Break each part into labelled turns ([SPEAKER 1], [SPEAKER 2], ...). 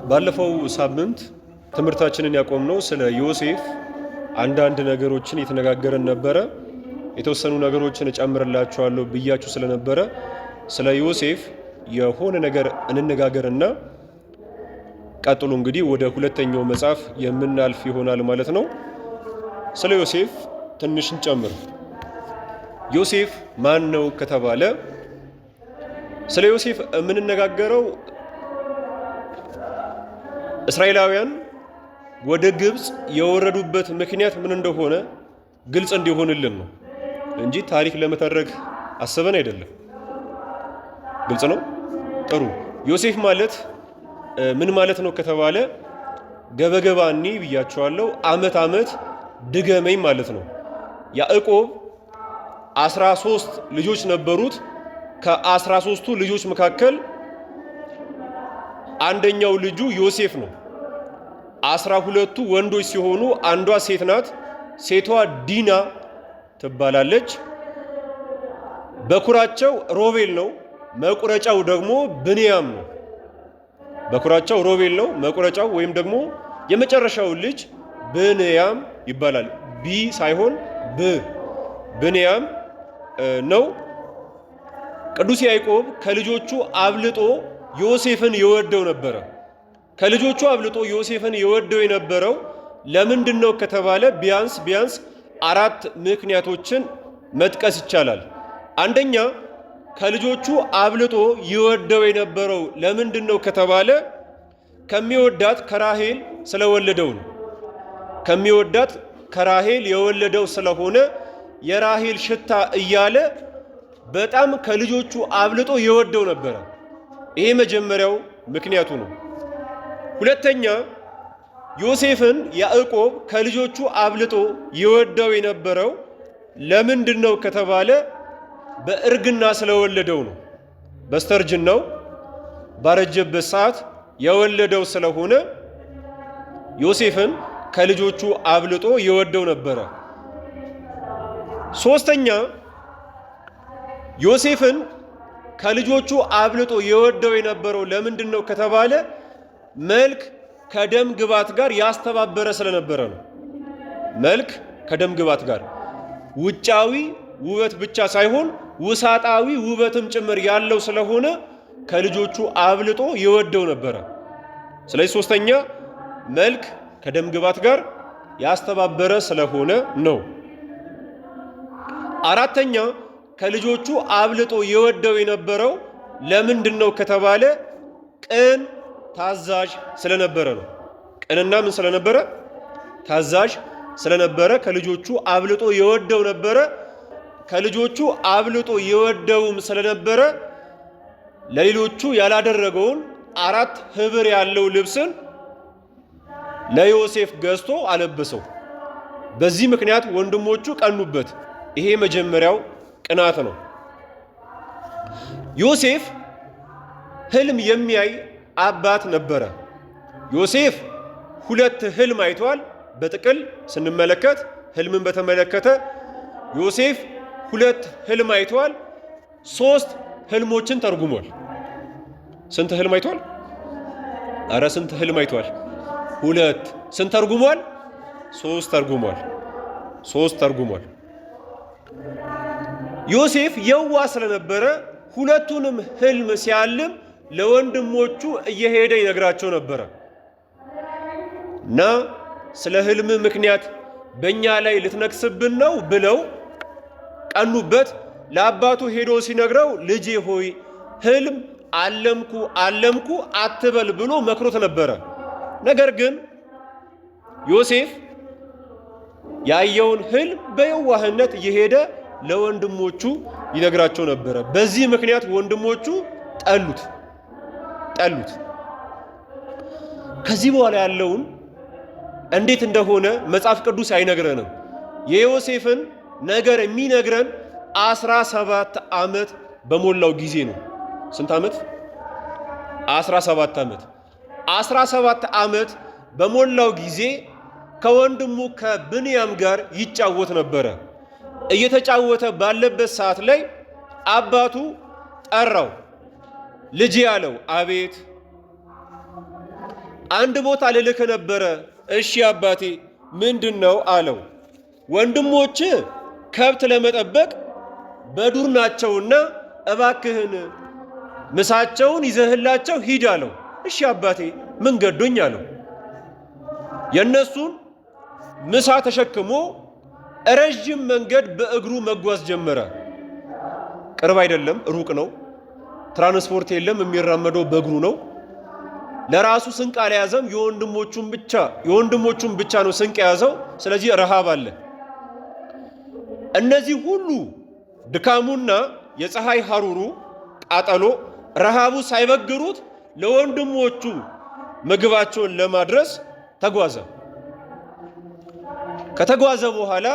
[SPEAKER 1] ባለፈው ሳምንት ትምህርታችንን ያቆምነው ስለ ዮሴፍ አንዳንድ ነገሮችን የተነጋገረን ነበረ። የተወሰኑ ነገሮችን እጨምርላችኋለሁ ብያችሁ ስለነበረ ስለ ዮሴፍ የሆነ ነገር እንነጋገርና ቀጥሎ እንግዲህ ወደ ሁለተኛው መጽሐፍ የምናልፍ ይሆናል ማለት ነው። ስለ ዮሴፍ ትንሽ እንጨምር። ዮሴፍ ማን ነው ከተባለ ስለ ዮሴፍ የምንነጋገረው እስራኤላውያን ወደ ግብጽ የወረዱበት ምክንያት ምን እንደሆነ ግልጽ እንዲሆንልን ነው እንጂ ታሪክ ለመተረክ አስበን አይደለም። ግልጽ ነው። ጥሩ። ዮሴፍ ማለት ምን ማለት ነው ከተባለ ገበገባኒ ብያቸዋለሁ። አመት ድገመኝ ማለት ነው። ያዕቆብ 13 ልጆች ነበሩት። ከ13ቱ ልጆች መካከል አንደኛው ልጁ ዮሴፍ ነው። 12ቱ ወንዶች ሲሆኑ አንዷ ሴት ናት። ሴቷ ዲና ትባላለች። በኩራቸው ሮቤል ነው። መቁረጫው ደግሞ ብንያም ነው። በኩራቸው ሮቤል ነው። መቁረጫው ወይም ደግሞ የመጨረሻው ልጅ ብንያም ይባላል። ቢ ሳይሆን ብንያም ነው። ቅዱስ ያዕቆብ ከልጆቹ አብልጦ ዮሴፍን ይወደው ነበረ። ከልጆቹ አብልጦ ዮሴፍን ይወደው የነበረው ለምንድን ነው ከተባለ ቢያንስ 4 ምክንያቶችን መጥቀስ ይቻላል። አንደኛ ከልጆቹ አብልጦ ይወደው የነበረው ለምንድን ነው ከተባለ ከሚወዳት ከራሄል ስለወለደው ነው። ከሚወዳት ከራሄል የወለደው ስለሆነ የራሄል ሽታ እያለ በጣም ከልጆቹ አብልጦ ይወደው ነበረ። ይሄ መጀመሪያው ምክንያቱ ነው። ሁለተኛ ዮሴፍን ያዕቆብ ከልጆቹ አብልጦ ይወደው የነበረው ለምንድን ነው ከተባለ በእርግና ስለወለደው ነው። በስተርጅናው ባረጀበት ሰዓት የወለደው ስለሆነ ዮሴፍን ከልጆቹ አብልጦ ይወደው ነበረ። ሶስተኛ ዮሴፍን ከልጆቹ አብልጦ ይወደው የነበረው ለምንድን ነው ከተባለ መልክ ከደም ግባት ጋር ያስተባበረ ስለነበረ ነው። መልክ ከደም ግባት ጋር ውጫዊ ውበት ብቻ ሳይሆን ውሳጣዊ ውበትም ጭምር ያለው ስለሆነ ከልጆቹ አብልጦ ይወደው ነበረ። ስለዚህ ሶስተኛ መልክ ከደም ግባት ጋር ያስተባበረ ስለሆነ ነው። አራተኛ ከልጆቹ አብልጦ ይወደው የነበረው ለምንድን ነው ከተባለ ቅን ታዛዥ ስለነበረ ነው። ቅንና ምን ስለነበረ? ታዛዥ ስለነበረ ከልጆቹ አብልጦ ይወደው ነበረ። ከልጆቹ አብልጦ ይወደውም ስለነበረ ለሌሎቹ ያላደረገውን 4 ህብር ያለው ልብስን ለዮሴፍ ገዝቶ አለበሰው። በዚህ ምክንያት ወንድሞቹ ቀኑበት። ይሄ መጀመሪያው ቅናት ነው። ዮሴፍ ህልም የሚያይ አባት ነበረ። ዮሴፍ 2 ህልም አይቷል። በጥቅል ስንመለከት ህልምን በተመለከተ ዮሴፍ 2 ህልም አይቷል። 3 ህልሞችን ተርጉሟል። ስንት ህልም አይቷል? አረ ስንት ህልም አይቷል? 2። ስንት ተርጉሟል? 3 ተርጉሟል። 3 ተርጉሟል። ዮሴፍ የዋ ስለነበረ 2ቱንም ህልም ሲያልም ለወንድሞቹ እየሄደ ይነግራቸው ነበረ እና ስለ ህልም ምክንያት በእኛ ላይ ልትነግስብን ነው ብለው ቀኑበት። ለአባቱ ሄዶ ሲነግረው ልጄ ሆይ ህልም አለምኩ አትበል ብሎ መክሮት ነበረ። ነገር ግን ዮሴፍ ያየውን ህልም በየዋህነት እየሄደ ለወንድሞቹ ይነግራቸው ነበረ። በዚህ ምክንያት ወንድሞቹ ጠሉት። ከዚህ በኋላ ያለውን እንዴት እንደሆነ መጽሐፍ ቅዱስ አይነግረንም። የዮሴፍን ነገር የሚነግረን 17 ዓመት በሞላው ጊዜ ነው። ስንት ዓመት? 17 ዓመት። 17 ዓመት በሞላው ጊዜ ከወንድሙ ከብንያም ጋር ይጫወት ነበረ። እየተጫወተ ባለበት ሰዓት ላይ አባቱ ጠራው። ልጅ ያለው አቤት። አንድ ቦታ ልልክ ነበረ። እሺ አባቴ ምንድነው አለው። ወንድሞች ከብት ለመጠበቅ በዱር ናቸውና እባክህን ምሳቸውን ይዘህላቸው ሂድ አለው። እሺ አባቴ ምን ገዶኝ አለው። የነሱን ምሳ ተሸክሞ ረጅም መንገድ በእግሩ መጓዝ ጀመረ። ቅርብ አይደለም፣ ሩቅ ነው። ትራንስፖርት የለም፣ የሚራመደው በእግሩ ነው። ለራሱ ስንቅ አልያዘም፣ የወንድሞቹን ብቻ ነው ስንቅ የያዘው። ስለዚህ ረሃብ አለ። እነዚህ ሁሉ ድካሙና የፀሐይ ሐሩሩ ቃጠሎ ረሃቡ ሳይበግሩት ለወንድሞቹ ምግባቸውን ለማድረስ ተጓዘ። ከተጓዘ በኋላ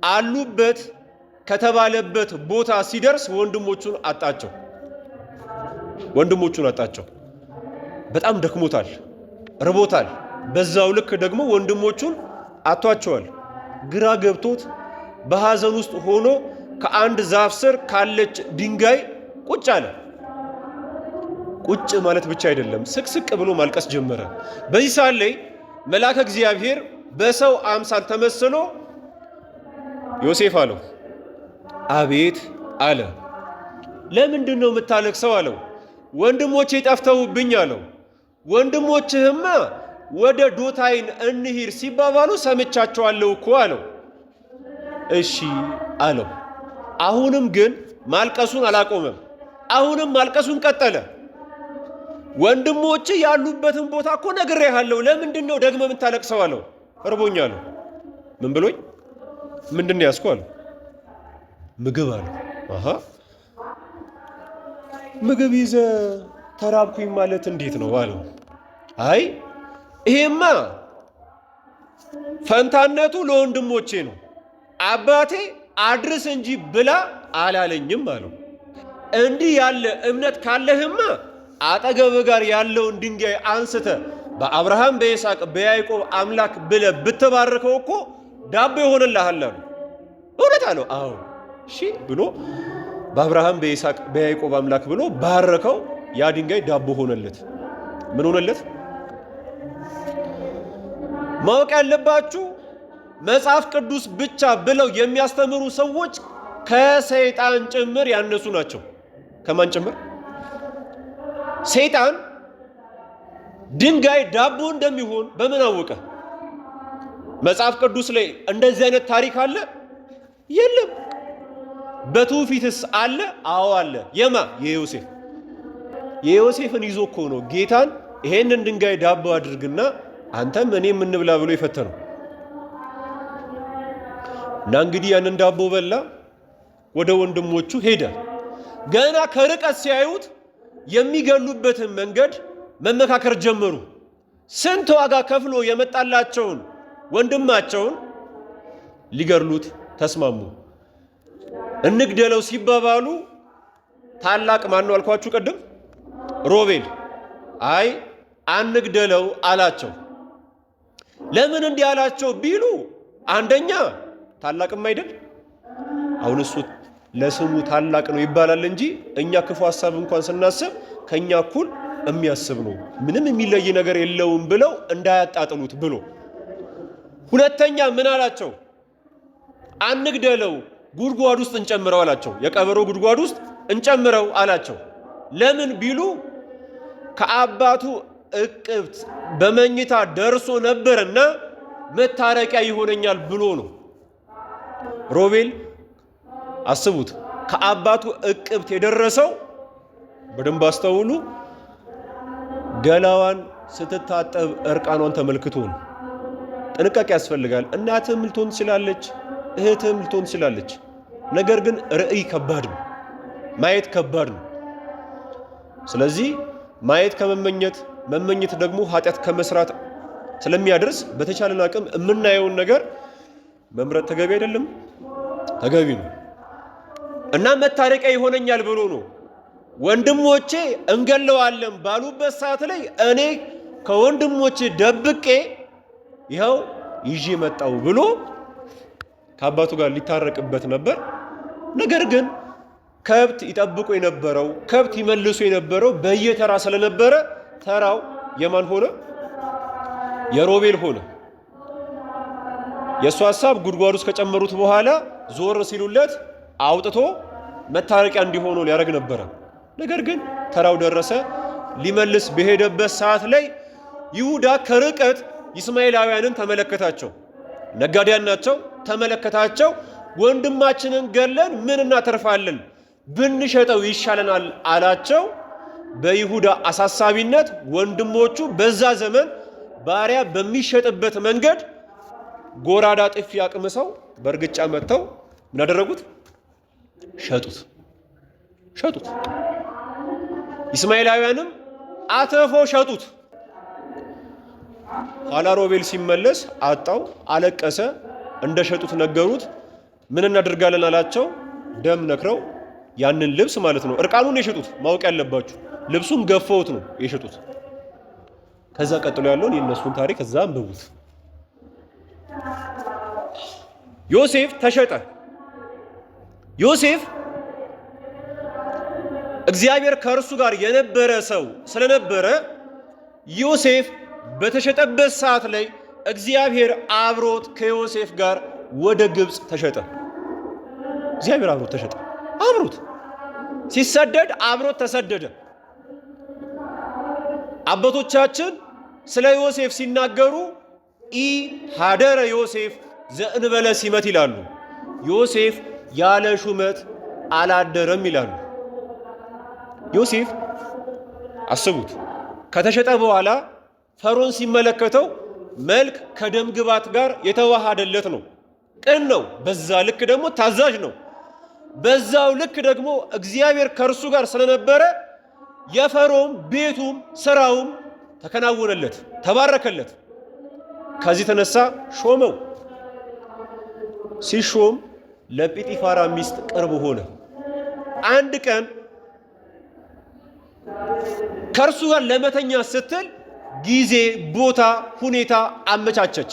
[SPEAKER 1] አሉበት ከተባለበት ቦታ ሲደርስ ወንድሞቹን አጣቸው። በጣም ደክሞታል፣ ርቦታል። በዛው ልክ ደግሞ ወንድሞቹን አጥቷቸዋል። ግራ ገብቶት በሐዘን ውስጥ ሆኖ ከአንድ ዛፍ ስር ካለች ድንጋይ ቁጭ አለ። ቁጭ ማለት ብቻ አይደለም፣ ስቅስቅ ብሎ ማልቀስ ጀመረ። በዚህ ሰዓት ላይ መልአከ እግዚአብሔር በሰው አምሳል ተመስሎ ዮሴፍ አለው። አቤት አለ። ለምንድን ነው የምታለቅሰው አለው። ወንድሞቼ ጠፍተውብኝ አለው። ወንድሞችህማ ወደ ዶታይን እንሂድ ሲባባሉ ሰምቻቸዋለሁ እኮ አለው። እሺ አለው። አሁንም ግን ማልቀሱን አላቆመም። አሁንም ማልቀሱን ቀጠለ። ወንድሞች ያሉበትን ቦታ እኮ ነግሬሃለሁ፣ ለምንድን ነው ደግሞ የምታለቅሰው አለው። እርቦኛል። ምን ብሎኝ? ምንድን ነው ያዝከው አለው። ምግብ አለው። አሃ ምግብ ይዘ ተራብኩኝ ማለት እንዴት ነው አለው። አይ ይሄማ ፈንታነቱ ለወንድሞቼ ነው፣ አባቴ አድርስ እንጂ ብላ አላለኝም አለው። እንዲህ ያለ እምነት ካለህማ አጠገብ ጋር ያለውን ድንጋይ አንስተ በአብርሃም በይስሐቅ በያዕቆብ አምላክ ብለ ብትባርከው እኮ ዳቦ ይሆንልሃል አሉ። እውነት አለው። አዎ እሺ ብሎ በአብርሃም በይስሐቅ በያዕቆብ አምላክ ብሎ ባረከው። ያ ድንጋይ ዳቦ ሆነለት። ምን ሆነለት? ማወቅ ያለባችሁ መጽሐፍ ቅዱስ ብቻ ብለው የሚያስተምሩ ሰዎች ከሰይጣን ጭምር ያነሱ ናቸው። ከማን ጭምር? ሰይጣን ድንጋይ ዳቦ እንደሚሆን በምን አወቀ? መጽሐፍ ቅዱስ ላይ እንደዚህ አይነት ታሪክ አለ? የለም። በትውፊትስ አለ? አዎ አለ። የማ? የዮሴፍ። የዮሴፍን ይዞ እኮ ነው ጌታን ይሄንን ድንጋይ ዳቦ አድርግና አንተም እኔም እንብላ ብሎ የፈተነው። እና እንግዲህ ያንን ዳቦ በላ፣ ወደ ወንድሞቹ ሄደ። ገና ከርቀት ሲያዩት የሚገሉበትን መንገድ መመካከር ጀመሩ። ስንት ዋጋ ከፍሎ የመጣላቸውን ወንድማቸውን ሊገድሉት ተስማሙ። እንግደለው ሲባባሉ ታላቅ ማን ነው አልኳችሁ ቀደም? ሮቤል አይ አንግደለው አላቸው። ለምን እንዲህ አላቸው ቢሉ አንደኛ ታላቅም አይደል? አሁን እሱ ለስሙ ታላቅ ነው ይባላል እንጂ እኛ ክፉ ሐሳብ እንኳን ስናስብ ከኛ እኩል የሚያስብ ነው፣ ምንም የሚለይ ነገር የለውም ብለው እንዳያጣጥሉት ብሎ። ሁለተኛ ምን አላቸው? አንግደለው፣ ጉድጓድ ውስጥ እንጨምረው አላቸው። የቀበሮ ጉድጓድ ውስጥ እንጨምረው አላቸው። ለምን ቢሉ ከአባቱ እቅብት በመኝታ ደርሶ ነበርና መታረቂያ ይሆነኛል ብሎ ነው። ሮቤል አስቡት፣ ከአባቱ እቅብት የደረሰው በደንብ አስተውሉ፣ ገላዋን ስትታጠብ እርቃኗን ተመልክቶ ነው። ጥንቃቄ ያስፈልጋል። እናትህም ልትሆን ትችላለች፣ እህትህም ልትሆን ትችላለች። ነገር ግን ርዕይ ከባድ ነው፣ ማየት ከባድ ነው። ስለዚህ ማየት ከመመኘት መመኘት ደግሞ ኃጢአት ከመስራት ስለሚያደርስ በተቻለን አቅም የምናየውን ነገር መምረጥ ተገቢ አይደለም፣ ተገቢ ነው። እና መታረቂያ ይሆነኛል ብሎ ነው። ወንድሞቼ እንገለዋለን ባሉበት ሰዓት ላይ እኔ ከወንድሞቼ ደብቄ ይኸው ይዤ መጣው ብሎ ከአባቱ ጋር ሊታረቅበት ነበር። ነገር ግን ከብት ይጠብቁ የነበረው ከብት ይመልሱ የነበረው በየተራ ስለነበረ ተራው የማን ሆነ? የሮቤል ሆነ። የእሱ ሐሳብ ጉድጓድ ውስጥ ከጨመሩት በኋላ ዞር ሲሉለት አውጥቶ መታረቂያ እንዲሆኑ ሊያደርግ ነበረ። ነገር ግን ተራው ደረሰ። ሊመልስ በሄደበት ሰዓት ላይ ይሁዳ ከርቀት ኢስማኤላውያንን ተመለከታቸው። ነጋዴያን ናቸው። ተመለከታቸው። ወንድማችንን ገለን ምን እናተርፋለን? ብንሸጠው ይሻለናል አላቸው። በይሁዳ አሳሳቢነት ወንድሞቹ በዛ ዘመን ባሪያ በሚሸጥበት መንገድ ጎራዳ ጥፊ አቅምሰው በእርግጫ መጥተው ምን አደረጉት? ሸጡት። ኢስማኤላውያንም አተፎ ሸጡት። ኋላ ሮቤል ሲመለስ አጣው፣ አለቀሰ። እንደ ሸጡት ነገሩት። ምን እናደርጋለን አላቸው። ደም ነክረው ያንን ልብስ ማለት ነው እርቃኑን የሸጡት። ማወቅ ያለባችሁ ልብሱን ገፈውት ነው የሸጡት። ከዛ ቀጥሎ ያለውን የእነሱን ታሪክ እዛ አንብቡት። ዮሴፍ ተሸጠ። ዮሴፍ እግዚአብሔር ከእርሱ ጋር የነበረ ሰው ስለነበረ ዮሴፍ በተሸጠበት ሰዓት ላይ እግዚአብሔር አብሮት ከዮሴፍ ጋር ወደ ግብፅ ተሸጠ። እግዚአብሔር አብሮት ተሸጠ። አብሮት ሲሰደድ አብሮት ተሰደደ። አባቶቻችን ስለ ዮሴፍ ሲናገሩ ኢ ሀደረ ዮሴፍ ዘእንበለ ሲመት ይላሉ። ዮሴፍ ያለ ሹመት አላደረም ይላሉ። ዮሴፍ አስቡት፣ ከተሸጠ በኋላ ፈርዖን ሲመለከተው መልክ ከደም ግባት ጋር የተዋሃደለት ነው። ቅን ነው። በዛ ልክ ደግሞ ታዛዥ ነው። በዛው ልክ ደግሞ እግዚአብሔር ከእርሱ ጋር ስለነበረ የፈርዖን ቤቱም ስራውም ተከናወነለት፣ ተባረከለት። ከዚህ ተነሳ ሾመው። ሲሾም ለጲጢፋራ ሚስት ቅርብ ሆነ። አንድ ቀን ከእርሱ ጋር ለመተኛ ስትል ጊዜ፣ ቦታ፣ ሁኔታ አመቻቸች።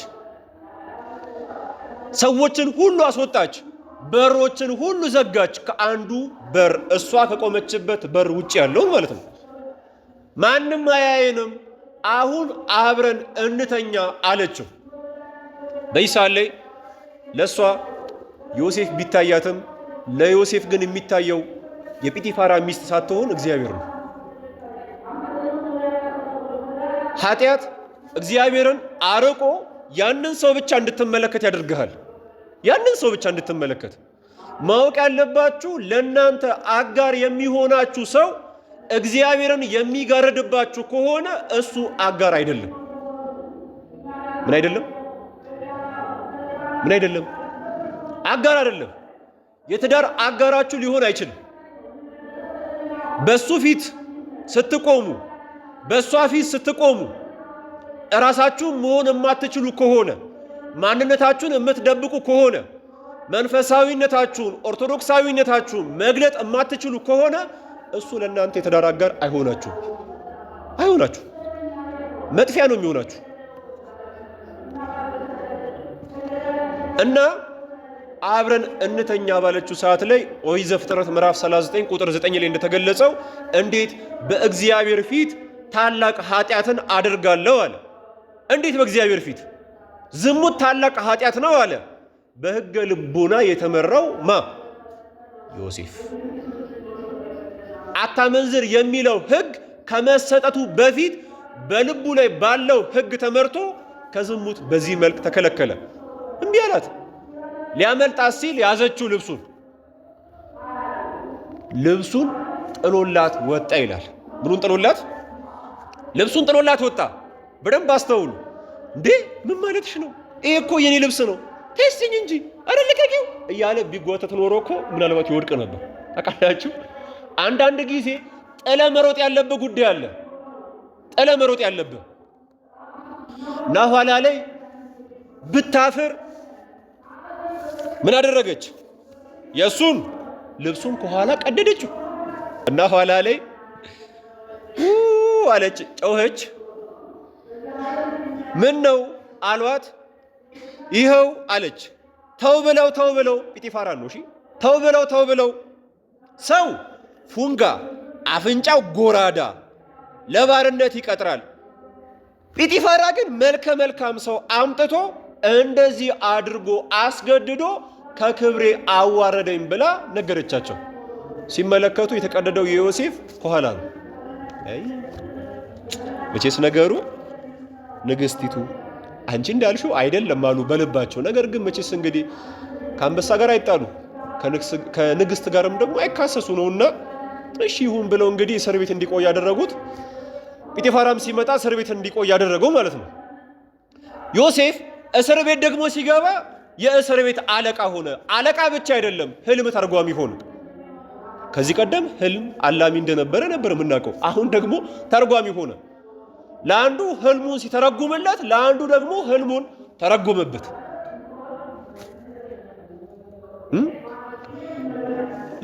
[SPEAKER 1] ሰዎችን ሁሉ አስወጣች። በሮችን ሁሉ ዘጋች። ከአንዱ በር እሷ ከቆመችበት በር ውጭ ያለውን ማለት ነው። ማንም አያየንም፣ አሁን አብረን እንተኛ አለችው። በዚህ ሰዓት ላይ ለእሷ ዮሴፍ ቢታያትም ለዮሴፍ ግን የሚታየው የጲጢፋራ ሚስት ሳትሆን እግዚአብሔር ነው። ኃጢአት እግዚአብሔርን አርቆ ያንን ሰው ብቻ እንድትመለከት ያደርግሃል። ያንን ሰው ብቻ እንድትመለከት ማወቅ ያለባችሁ፣ ለእናንተ አጋር የሚሆናችሁ ሰው እግዚአብሔርን የሚጋርድባችሁ ከሆነ እሱ አጋር አይደለም። ምን አይደለም? አጋር አይደለም። የትዳር አጋራችሁ ሊሆን አይችልም። በሱ ፊት ስትቆሙ፣ በሷ ፊት ስትቆሙ እራሳችሁ መሆን የማትችሉ ከሆነ፣ ማንነታችሁን የምትደብቁ ከሆነ፣ መንፈሳዊነታችሁን ኦርቶዶክሳዊነታችሁን መግለጥ የማትችሉ ከሆነ እሱ ለእናንተ የትዳር አጋር አይሆናችሁ። መጥፊያ ነው የሚሆናችሁ። እና አብረን እንተኛ ባለችው ሰዓት ላይ ኦሪት ዘፍጥረት ምዕራፍ 39 ቁጥር 9 ላይ እንደተገለጸው እንዴት በእግዚአብሔር ፊት ታላቅ ኃጢአትን አድርጋለሁ አለ። እንዴት በእግዚአብሔር ፊት? ዝሙት ታላቅ ኃጢአት ነው አለ። በሕገ ልቦና የተመራው ዮሴፍ። አታመንዝር የሚለው ሕግ ከመሰጠቱ በፊት በልቡ ላይ ባለው ሕግ ተመርቶ ከዝሙት በዚህ መልክ ተከለከለ። እምቢ አላት። ሊያመልጣት ሲል ያዘችው ልብሱን ጥሎላት ወጣ ይላል። ምኑን ጥሎላት? ልብሱን ጥሎላት ወጣ። በደንብ አስተውሉ። እንዴ ምን ማለትሽ ነው? ይሄ እኮ የኔ ልብስ ነው፣ ተስኝ እንጂ አረ ልቀቂው እያለ ቢጓተት ኖሮ እኮ ምናልባት ይወድቅ ነበር። ታውቃላችሁ፣ አንዳንድ ጊዜ ጥለ መሮጥ ያለብህ ጉዳይ አለ። ጥለ መሮጥ ያለብህ እና ኋላ ላይ ብታፍር ምን አደረገች? የሱን ልብሱን ከኋላ ቀደደችው እና ኋላ ላይ አለች፣ ጮኸች። ምን ነው አሏት። ይኸው አለች። ተው ብለው ጲጢፋራ ነው። እሺ ተው ብለው ሰው ፉንጋ አፍንጫው ጎራዳ ለባርነት ይቀጥራል። ጲጢፋራ ግን መልከ መልካም ሰው አምጥቶ እንደዚህ አድርጎ አስገድዶ ከክብሬ አዋረደኝ ብላ ነገረቻቸው። ሲመለከቱ የተቀደደው የዮሴፍ ከኋላ ነው። መቼስ ነገሩ ንግስቲቱ አንቺ እንዳልሽው አይደለም አሉ በልባቸው። ነገር ግን መቼስ እንግዲህ ከአንበሳ ጋር አይጣሉ ከንግስት ጋርም ደግሞ አይካሰሱ ነውና እሺ ይሁን ብለው እንግዲህ እስር ቤት እንዲቆይ ያደረጉት። ጲጢፋራም ሲመጣ እስር ቤት እንዲቆይ ያደረገው ማለት ነው። ዮሴፍ እስር ቤት ደግሞ ሲገባ የእስር ቤት አለቃ ሆነ። አለቃ ብቻ አይደለም ህልም ተርጓሚ ሆነ። ከዚህ ቀደም ህልም አላሚ እንደነበረ ነበር የምናውቀው። አሁን ደግሞ ተርጓሚ ሆነ። ለአንዱ ህልሙን ሲተረጉምለት፣ ለአንዱ ደግሞ ህልሙን ተረጎመበት።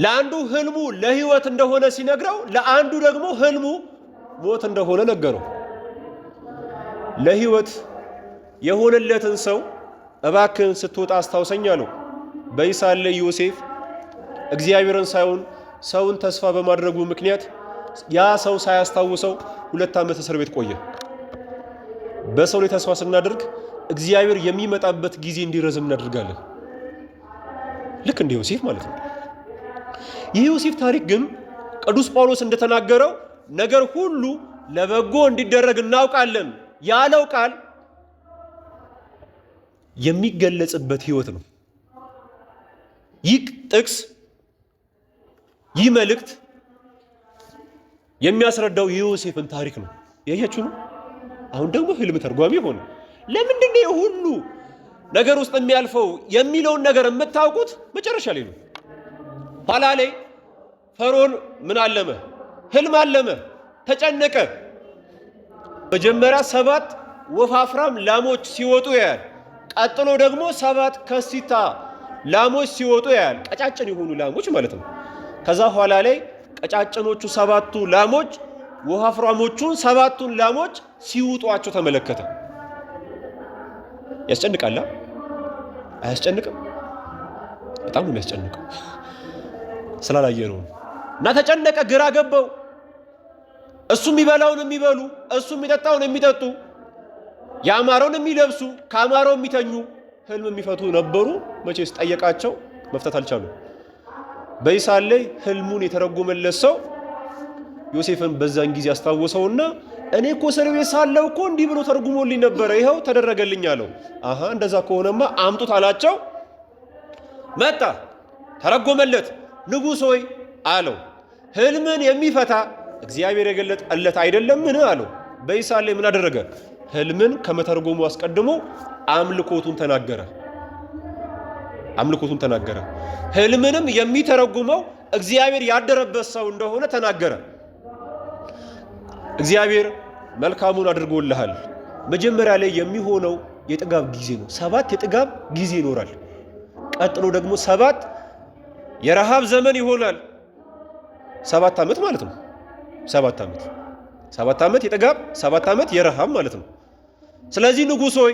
[SPEAKER 1] ለአንዱ ህልሙ ለህይወት እንደሆነ ሲነግረው፣ ለአንዱ ደግሞ ህልሙ ሞት እንደሆነ ነገረው። ለህይወት የሆነለትን ሰው እባክህን ስትወጣ አስታውሰኝ አለው። በይሳለ ላይ ዮሴፍ እግዚአብሔርን ሳይሆን ሰውን ተስፋ በማድረጉ ምክንያት ያ ሰው ሳያስታውሰው 2 ዓመት እስር ቤት ቆየ። በሰው ላይ ተስፋ ስናደርግ እግዚአብሔር የሚመጣበት ጊዜ እንዲረዝም እናደርጋለን። ልክ እንደ ዮሴፍ ማለት ነው። ይህ ዮሴፍ ታሪክ ግን ቅዱስ ጳውሎስ እንደተናገረው ነገር ሁሉ ለበጎ እንዲደረግ እናውቃለን ያለው ቃል የሚገለጽበት ህይወት ነው። ይህ ጥቅስ ይህ መልእክት የሚያስረዳው የዮሴፍን ታሪክ ነው። ያያችሁ ነው። አሁን ደግሞ ህልም ተርጓሚ ሆነ። ለምንድን ነው ሁሉ ነገር ውስጥ የሚያልፈው የሚለውን ነገር የምታውቁት መጨረሻ ላይ ነው። ኋላ ላይ ፈርዖን ምን አለመ? ህልም አለመ፣ ተጨነቀ። መጀመሪያ 7 ወፋፍራም ላሞች ሲወጡ ያያል። ቀጥሎ ደግሞ 7 ከሲታ ላሞች ሲወጡ ያያል። ቀጫጭን የሆኑ ላሞች ማለት ነው። ከዛ ኋላ ላይ ቀጫጭኖቹ 7ቱ ላሞች ወፋፍራሞቹን 7ቱን ላሞች ሲውጧቸው ተመለከተ። ያስጨንቃል? አያስጨንቅም? በጣም ነው የሚያስጨንቀው። ስላላየ ነው እና ተጨነቀ፣ ግራ ገባው። እሱ የሚበላውን የሚበሉ፣ እሱ የሚጠጣውን የሚጠጡ፣ ያማረውን የሚለብሱ፣ ካማረው የሚተኙ፣ ህልም የሚፈቱ ነበሩ። መቼስ ጠየቃቸው፣ መፍታት አልቻሉ። በይሳለ ላይ ህልሙን የተረጎመለት ሰው ዮሴፍን በዛን ጊዜ አስታወሰውና እኔ እኮ እስር ቤት ሳለሁ እኮ እንዲህ ብሎ ተርጉሞልኝ ነበረ፣ ይኸው ተደረገልኝ አለው። አሃ እንደዛ ከሆነማ አምጡት አላቸው። መጣ፣ ተረጎመለት። ንጉሥ ሆይ አለው፣ ህልምን የሚፈታ እግዚአብሔር የገለጠለት አይደለምን አለው። በይሳለ ላይ ምን አደረገ? ህልምን ከመተርጎሙ አስቀድሞ አምልኮቱን ተናገረ። ህልምንም የሚተረጉመው እግዚአብሔር ያደረበት ሰው እንደሆነ ተናገረ። እግዚአብሔር መልካሙን አድርጎልሃል። መጀመሪያ ላይ የሚሆነው የጥጋብ ጊዜ ነው። 7 የጥጋብ ጊዜ ይኖራል። ቀጥሎ ደግሞ 7 የረሃብ ዘመን ይሆናል። 7 ዓመት ማለት ነው። 7 ዓመት የጥጋብ፣ 7 ዓመት የረሃብ ማለት ነው። ስለዚህ ንጉሥ ሆይ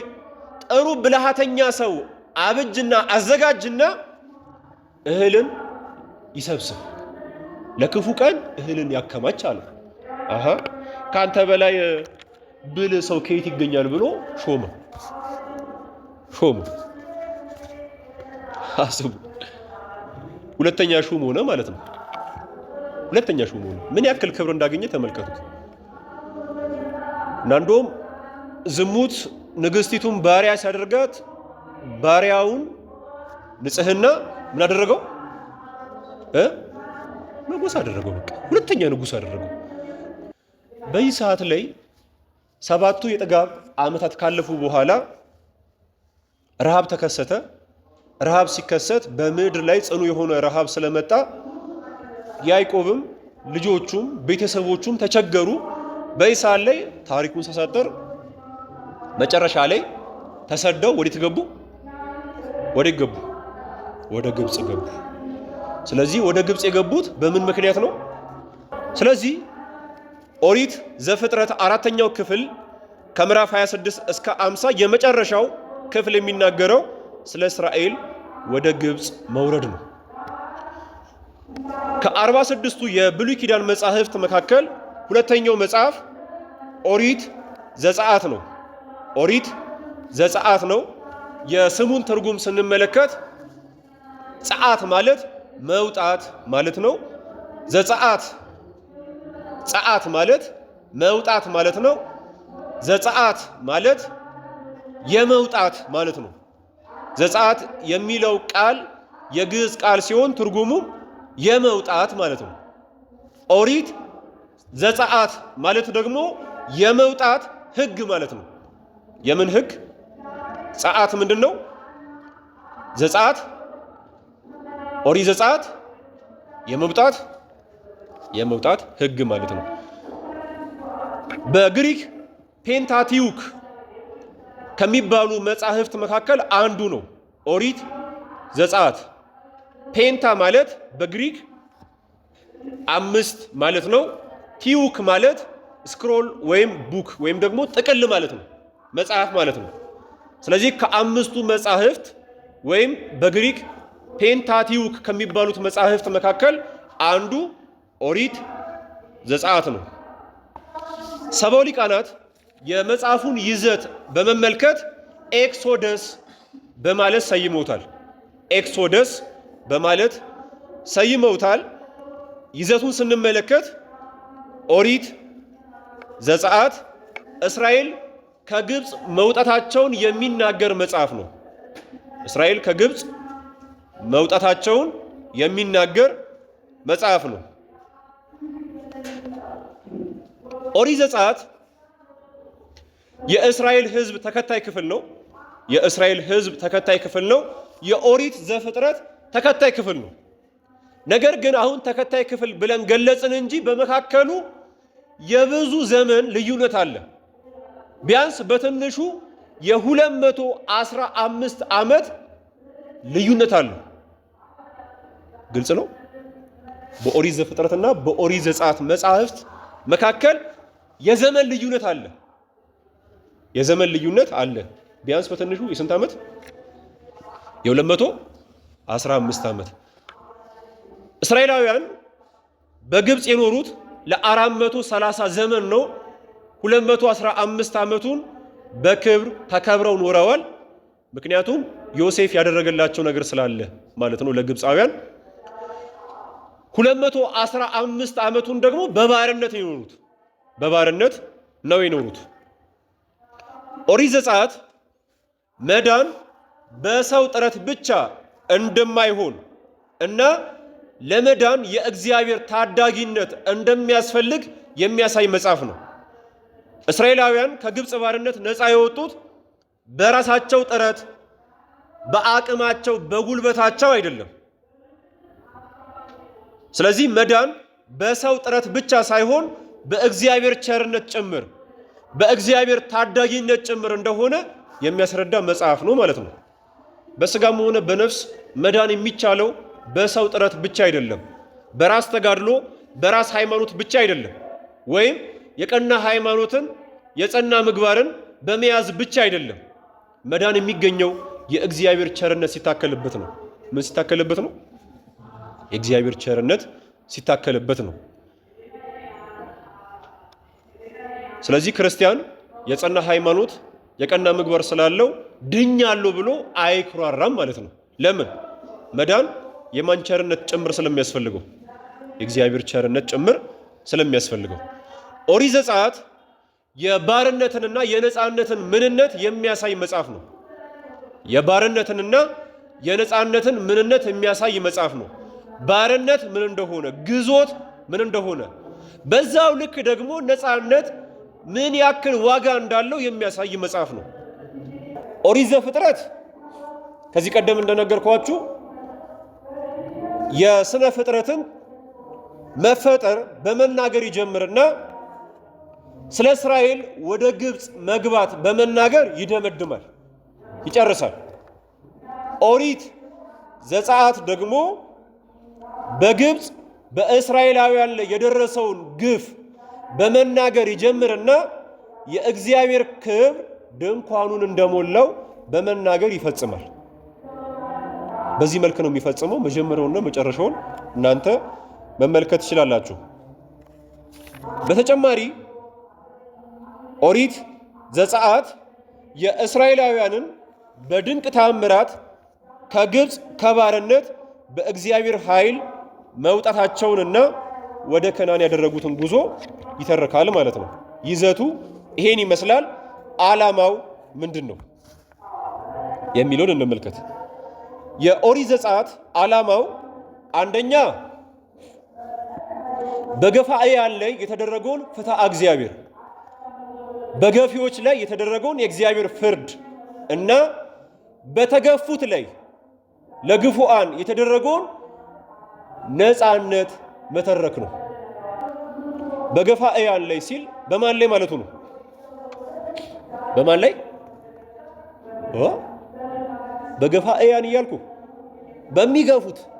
[SPEAKER 1] ጥሩ ብልሃተኛ ሰው አብጅና አዘጋጅና እህልን ይሰብስብ፣ ለክፉ ቀን እህልን ያከማች አለ። አሃ ካንተ በላይ ብልህ ሰው ከየት ይገኛል ብሎ ሾመ። አስቡ፣ ሁለተኛ ሹም ሆነ ማለት ነው። ሁለተኛ ሹም ሆነ። ምን ያክል ክብር እንዳገኘ ተመልከቱት። እና እንደውም ዝሙት ንግስቲቱን ባሪያ ሲያደርጋት ባሪያውን ንጽህና ምን አደረገው? ንጉስ አደረገው። በቃ ሁለተኛ ንጉስ አደረገው። በዚህ ሰዓት ላይ 7ቱ የጥጋብ ዓመታት ካለፉ በኋላ ረሃብ ተከሰተ። ረሃብ ሲከሰት በምድር ላይ ጽኑ የሆነ ረሃብ ስለመጣ ያዕቆብም ልጆቹም ቤተሰቦቹም ተቸገሩ። በዚህ ሰዓት ላይ ታሪኩን ሳሳጠር መጨረሻ ላይ ተሰደው ወዴት ገቡ? ወደ ግብጽ ገቡ። ስለዚህ ወደ ግብጽ የገቡት በምን ምክንያት ነው? ስለዚህ ኦሪት ዘፍጥረት 4ኛው ክፍል ከምዕራፍ 26 እስከ 50 የመጨረሻው ክፍል የሚናገረው ስለ እስራኤል ወደ ግብጽ መውረድ ነው። ከ46ቱ የብሉይ ኪዳን መጻሕፍት መካከል ሁለተኛው መጽሐፍ ኦሪት ዘጸአት ነው። ኦሪት ዘጸአት ነው። የስሙን ትርጉም ስንመለከት ጸአት ማለት መውጣት ማለት ነው። ዘጸአት ጸአት ማለት መውጣት ማለት ነው። ዘጸአት ማለት የመውጣት ማለት ነው። ዘጸአት የሚለው ቃል የግዕዝ ቃል ሲሆን ትርጉሙ የመውጣት ማለት ነው። ኦሪት ዘጸአት ማለት ደግሞ የመውጣት ሕግ ማለት ነው። የምን ሕግ? ጸአት ምንድን ነው? ዘጸአት ኦሪት ዘጸአት የመውጣት ሕግ ማለት ነው። በግሪክ ፔንታቲዩክ ከሚባሉ መጻሕፍት መካከል አንዱ ነው ኦሪት ዘጸአት። ፔንታ ማለት በግሪክ 5 ማለት ነው። ቲዩክ ማለት ስክሮል ወይም ቡክ ወይም ደግሞ ጥቅል ማለት ነው፣ መጽሐፍ ማለት ነው። ስለዚህ ከአምስቱ መጻሕፍት ወይም በግሪክ ፔንታቲዩክ ከሚባሉት መጻሕፍት መካከል አንዱ ኦሪት ዘጸአት ነው። ሰባው ሊቃናት የመጽሐፉን ይዘት በመመልከት ኤክሶደስ በማለት ሰይመውታል። ኤክሶደስ በማለት ሰይመውታል። ይዘቱን ስንመለከት ኦሪት ዘጸአት እስራኤል ከግብፅ መውጣታቸውን የሚናገር መጽሐፍ ነው። እስራኤል ከግብፅ መውጣታቸውን የሚናገር መጽሐፍ ነው። ኦሪት ዘጸአት የእስራኤል ሕዝብ ተከታይ ክፍል ነው። የእስራኤል ሕዝብ ተከታይ ክፍል ነው። የኦሪት ዘፍጥረት ተከታይ ክፍል ነው። ነገር ግን አሁን ተከታይ ክፍል ብለን ገለጽን እንጂ በመካከሉ የብዙ ዘመን ልዩነት አለ። ቢያንስ በትንሹ የ215 ዓመት ልዩነት አለ። ግልጽ ነው። በኦሪት ዘፍጥረትና በኦሪት ዘጸአት መጻሕፍት መካከል የዘመን ልዩነት አለ። የዘመን ልዩነት አለ። ቢያንስ በትንሹ የስንት ዓመት? የ215 ዓመት። እስራኤላውያን በግብፅ የኖሩት ለ430 ዘመን ነው። 215 ዓመቱን በክብር ተከብረው ኖረዋል። ምክንያቱም ዮሴፍ ያደረገላቸው ነገር ስላለ ማለት ነው ለግብፃውያን። 215 ዓመቱን ደግሞ በባርነት የኖሩት በባርነት ነው የኖሩት። ኦሪት ዘጸአት መዳን በሰው ጥረት ብቻ እንደማይሆን እና ለመዳን የእግዚአብሔር ታዳጊነት እንደሚያስፈልግ የሚያሳይ መጽሐፍ ነው። እስራኤላውያን ከግብፅ ባርነት ነፃ የወጡት በራሳቸው ጥረት፣ በአቅማቸው፣ በጉልበታቸው አይደለም። ስለዚህ መዳን በሰው ጥረት ብቻ ሳይሆን በእግዚአብሔር ቸርነት ጭምር፣ በእግዚአብሔር ታዳጊነት ጭምር እንደሆነ የሚያስረዳ መጽሐፍ ነው ማለት ነው። በስጋም ሆነ በነፍስ መዳን የሚቻለው በሰው ጥረት ብቻ አይደለም። በራስ ተጋድሎ፣ በራስ ሃይማኖት ብቻ አይደለም። ወይም የቀና ሃይማኖትን የጸና ምግባርን በመያዝ ብቻ አይደለም። መዳን የሚገኘው የእግዚአብሔር ቸርነት ሲታከልበት ነው። ምን ሲታከልበት ነው? የእግዚአብሔር ቸርነት ሲታከልበት ነው። ስለዚህ ክርስቲያን የጸና ሃይማኖት የቀና ምግባር ስላለው ድኛለሁ ብሎ አይኩራራም ማለት ነው። ለምን? መዳን የማን ቸርነት ጭምር ስለሚያስፈልገው፣ የእግዚአብሔር ቸርነት ጭምር ስለሚያስፈልገው። ኦሪት ዘጸአት የባርነትንና የነፃነትን ምንነት የሚያሳይ መጽሐፍ ነው። የባርነትንና የነፃነትን ምንነት የሚያሳይ መጽሐፍ ነው። ባርነት ምን እንደሆነ፣ ግዞት ምን እንደሆነ፣ በዛው ልክ ደግሞ ነፃነት ምን ያክል ዋጋ እንዳለው የሚያሳይ መጽሐፍ ነው። ኦሪት ዘፍጥረት ከዚህ ቀደም እንደነገርኳችሁ የስነ ፍጥረትን መፈጠር በመናገር ይጀምርና ስለ እስራኤል ወደ ግብፅ መግባት በመናገር ይደመድማል፣ ይጨርሳል። ኦሪት ዘጸአት ደግሞ በግብፅ በእስራኤላውያን ላይ የደረሰውን ግፍ በመናገር ይጀምርና የእግዚአብሔር ክብር ድንኳኑን እንደሞላው በመናገር ይፈጽማል። በዚህ መልክ ነው የሚፈጽመው። መጀመሪያውና መጨረሻውን እናንተ መመልከት ትችላላችሁ። በተጨማሪ ኦሪት ዘጸአት የእስራኤላውያንን በድንቅ ተአምራት ከግብፅ ከባርነት በእግዚአብሔር ኃይል መውጣታቸውንና ወደ ከናን ያደረጉትን ጉዞ ይተርካል ማለት ነው። ይዘቱ ይሄን ይመስላል። ዓላማው ምንድን ነው የሚለውን እንመልከት። የኦሪት ዘጸአት ዓላማው አንደኛ በገፋዕያን ላይ የተደረገውን ፍትሐ እግዚአብሔር፣ በገፊዎች ላይ የተደረገውን የእግዚአብሔር ፍርድ እና በተገፉት ላይ ለግፉአን የተደረገውን ነፃነት መተረክ ነው። በገፋዕያን ላይ ሲል በማን ላይ ማለቱ ነው? በማን ላይ? በገፋዕያን እያልኩ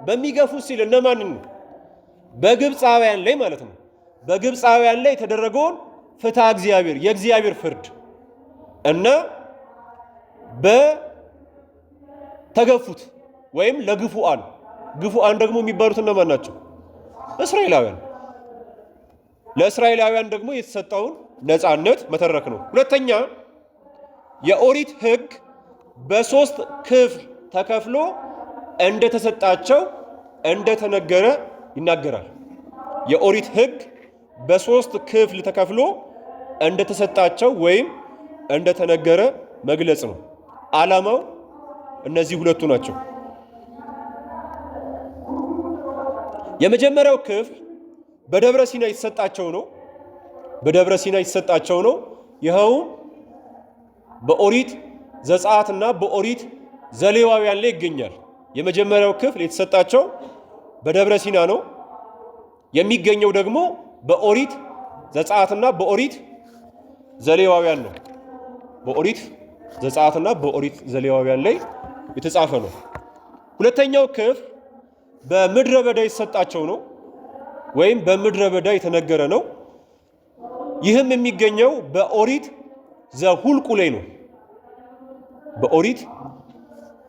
[SPEAKER 1] በሚገፉት ሲል እነማንን ነው? በግብፃውያን ላይ ማለት ነው። በግብፃውያን ላይ የተደረገውን ፍትሐ እግዚአብሔር የእግዚአብሔር ፍርድ እና በተገፉት ወይም ለግፉአን ደግሞ የሚባሉት እነማን ናቸው? እስራኤላውያን። ለእስራኤላውያን ደግሞ የተሰጠውን ነፃነት መተረክ ነው። ሁለተኛ የኦሪት ሕግ በሶስት ክፍል ተከፍሎ እንደተሰጣቸው እንደተነገረ ይናገራል። የኦሪት ሕግ በሶስት ክፍል ተከፍሎ እንደተሰጣቸው ወይም እንደተነገረ መግለጽ ነው። ዓላማው እነዚህ ሁለቱ ናቸው። የመጀመሪያው ክፍል በደብረ ሲና የተሰጣቸው ነው። ይኸውም በኦሪት ዘጸአትና በኦሪት ዘሌዋውያን ላይ ይገኛል። የመጀመሪያው ክፍል የተሰጣቸው በደብረ ሲና ነው። የሚገኘው ደግሞ በኦሪት ዘጸአትና በኦሪት ዘሌዋውያን ነው። በኦሪት ዘጸአትና በኦሪት ዘሌዋውያን ላይ የተጻፈ ነው። ሁለተኛው ክፍል በምድረ በዳ የተሰጣቸው ነው ወይም በምድረ በዳ የተነገረ ነው። ይህም የሚገኘው በኦሪት ዘሁልቁ ላይ ነው። በኦሪት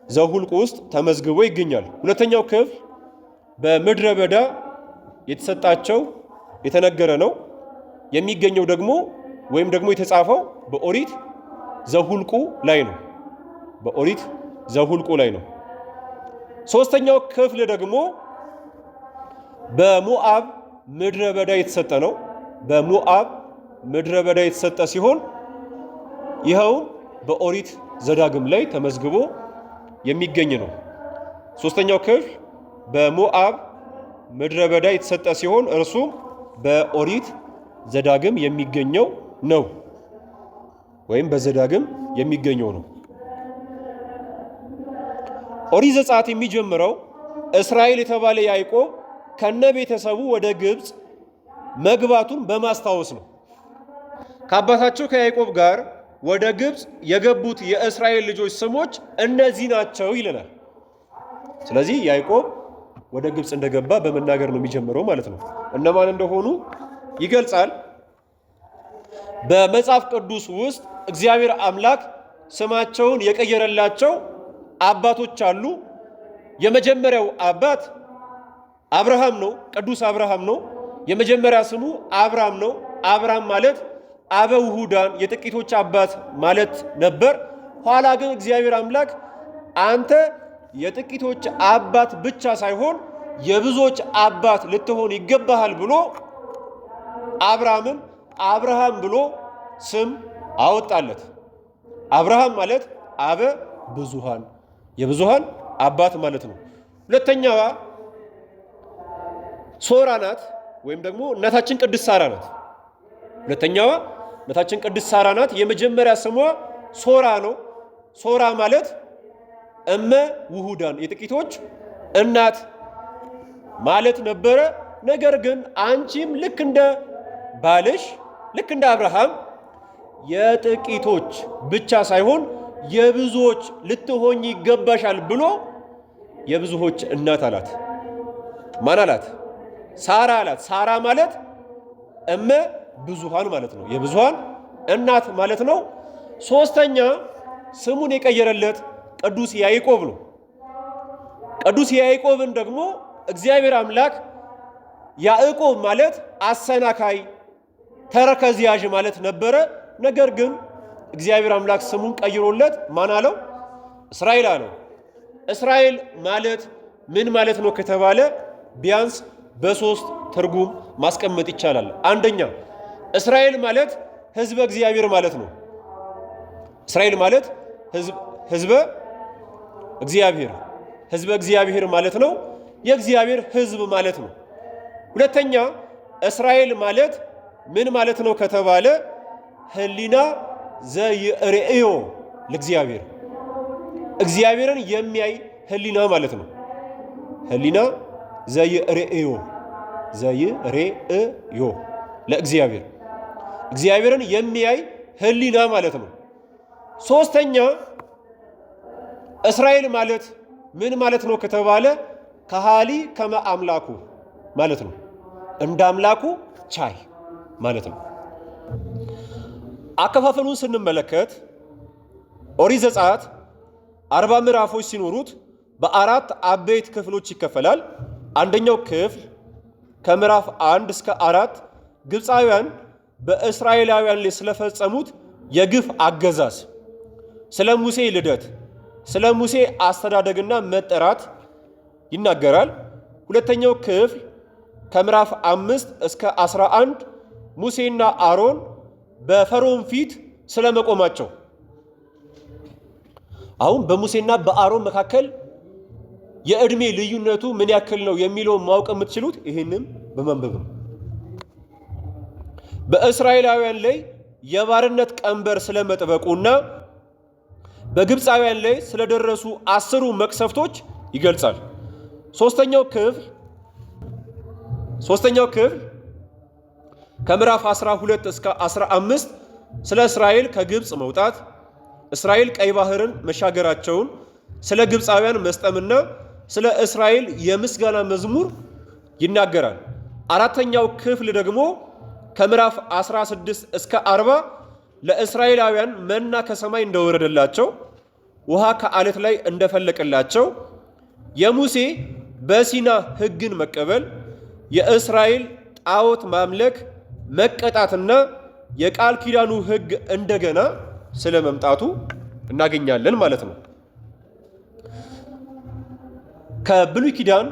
[SPEAKER 1] ዘሁልቁ ውስጥ ተመዝግቦ ይገኛል። ሁለተኛው ክፍል በምድረ በዳ የተሰጣቸው የተነገረ ነው። የሚገኘው ደግሞ ወይም ደግሞ የተጻፈው በኦሪት ዘሁልቁ ላይ ነው። በኦሪት ዘሁልቁ ላይ ነው። ሶስተኛው ክፍል ደግሞ በሞዓብ ምድረ በዳ የተሰጠ ነው። በሞዓብ ምድረ በዳ የተሰጠ ሲሆን ይኸው በኦሪት ዘዳግም ላይ ተመዝግቦ የሚገኝ ነው። ሶስተኛው ክፍል በሞዓብ ምድረ በዳ የተሰጠ ሲሆን እርሱም በኦሪት ዘዳግም የሚገኘው ነው ወይም በዘዳግም የሚገኘው ነው። ኦሪት ዘጸአት የሚጀምረው እስራኤል የተባለ ያዕቆብ ከነ ቤተሰቡ ወደ ግብፅ መግባቱን በማስታወስ ነው። ከአባታቸው ከያዕቆብ ጋር ወደ ግብፅ የገቡት የእስራኤል ልጆች ስሞች እነዚህ ናቸው ይለናል። ስለዚህ ያዕቆብ ወደ ግብፅ እንደገባ በመናገር ነው የሚጀምረው ማለት ነው። እነማን እንደሆኑ ይገልጻል። በመጽሐፍ ቅዱስ ውስጥ እግዚአብሔር አምላክ ስማቸውን የቀየረላቸው አባቶች አሉ። የመጀመሪያው አባት አብርሃም ነው። ቅዱስ አብርሃም ነው። የመጀመሪያ ስሙ አብርሃም ነው። አብርሃም ማለት አበ ውሁዳን የጥቂቶች አባት ማለት ነበር። ኋላ ግን እግዚአብሔር አምላክ አንተ የጥቂቶች አባት ብቻ ሳይሆን የብዙዎች አባት ልትሆን ይገባሃል ብሎ አብርሃምን አብርሃም ብሎ ስም አወጣለት። አብርሃም ማለት አበ ብዙሃን የብዙሃን አባት ማለት ነው። ሁለተኛዋ ሶራ ናት፣ ወይም ደግሞ እናታችን ቅድስት ሳራ ናት። ሁለተኛዋ እናታችን ቅድስት ሳራ ናት። የመጀመሪያ ስሟ ሶራ ነው። ሶራ ማለት እመ ውሁዳን የጥቂቶች እናት ማለት ነበረ። ነገር ግን አንቺም ልክ እንደ ባልሽ ልክ እንደ አብርሃም የጥቂቶች ብቻ ሳይሆን የብዙዎች ልትሆኝ ይገባሻል ብሎ የብዙዎች እናት አላት። ማን አላት? ሳራ አላት። ሳራ ማለት እመ ብዙሃን ማለት ነው። የብዙሃን እናት ማለት ነው። ሶስተኛ ስሙን የቀየረለት ቅዱስ ያዕቆብ ነው። ቅዱስ ያዕቆብን ደግሞ እግዚአብሔር አምላክ ያዕቆብ ማለት አሰናካይ ተረከዝ ያዥ ማለት ነበረ። ነገር ግን እግዚአብሔር አምላክ ስሙን ቀይሮለት ማን አለው? እስራኤል አለው። እስራኤል ማለት ምን ማለት ነው ከተባለ ቢያንስ በሶስት ትርጉም ማስቀመጥ ይቻላል። አንደኛ እስራኤል ማለት ህዝበ እግዚአብሔር ማለት ነው። እስራኤል ማለት ህዝበ እግዚአብሔር ማለት ነው። የእግዚአብሔር ህዝብ ማለት ነው። ሁለተኛ እስራኤል ማለት ምን ማለት ነው ከተባለ ህሊና ዘይርእዮ ለእግዚአብሔር እግዚአብሔርን የሚያይ ህሊና ማለት ነው። ህሊና ዘይርእዮ ለእግዚአብሔር እግዚአብሔርን የሚያይ ህሊና ማለት ነው። ሶስተኛ እስራኤል ማለት ምን ማለት ነው ከተባለ ከሃሊ ከመ አምላኩ ማለት ነው። እንደ አምላኩ ቻይ ማለት ነው። አከፋፈሉን ስንመለከት ኦሪት ዘጸአት 40 ምዕራፎች ሲኖሩት በአራት አበይት ክፍሎች ይከፈላል። አንደኛው ክፍል ከምዕራፍ 1 እስከ 4 ግብፃውያን በእስራኤላውያን ላይ ስለፈጸሙት የግፍ አገዛዝ፣ ስለ ሙሴ ልደት፣ ስለ ሙሴ አስተዳደግና መጠራት ይናገራል። ሁለተኛው ክፍል ከምዕራፍ 5 እስከ 11 ሙሴና አሮን በፈርዖን ፊት ስለመቆማቸው። አሁን በሙሴና በአሮን መካከል የእድሜ ልዩነቱ ምን ያክል ነው የሚለውን ማወቅ የምትችሉት ይህንም በማንበብ ነው። በእስራኤላውያን ላይ የባርነት ቀንበር ስለመጥበቁና በግብፃውያን ላይ ስለደረሱ 10 መቅሰፍቶች ይገልጻል። ሶስተኛው ክፍል ከምዕራፍ 12 እስከ 15 ስለ እስራኤል ከግብፅ መውጣት፣ እስራኤል ቀይ ባህርን መሻገራቸውን፣ ስለ ግብፃውያን መስጠምና ስለ እስራኤል የምስጋና መዝሙር ይናገራል። አራተኛው ክፍል ደግሞ ከምዕራፍ 16 እስከ 40 ለእስራኤላውያን መና ከሰማይ እንደወረደላቸው፣ ውሃ ከአለት ላይ እንደፈለቀላቸው፣ የሙሴ በሲና ሕግን መቀበል፣ የእስራኤል ጣዖት ማምለክ መቀጣትና የቃል ኪዳኑ ሕግ እንደገና ስለ መምጣቱ እናገኛለን ማለት ነው። ከብሉይ ኪዳን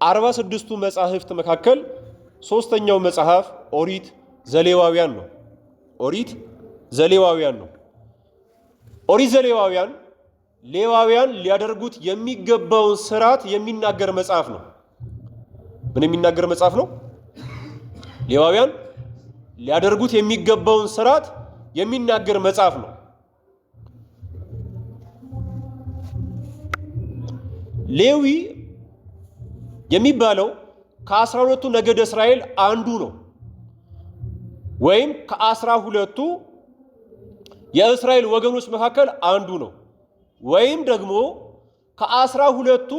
[SPEAKER 1] 46ቱ መጻሕፍት መካከል ሶስተኛው መጽሐፍ ኦሪት ዘሌዋውያን ነው። ኦሪት ዘሌዋውያን ሌዋውያን ሊያደርጉት የሚገባውን ስርዓት የሚናገር መጽሐፍ ነው። ምን የሚናገር መጽሐፍ ነው? ሌዋውያን ሊያደርጉት የሚገባውን ስርዓት የሚናገር መጽሐፍ ነው። ሌዊ የሚባለው ከ12ቱ ነገደ እስራኤል አንዱ ነው። ወይም ከ12ቱ የእስራኤል ወገኖች መካከል አንዱ ነው። ወይም ደግሞ ከ12ቱ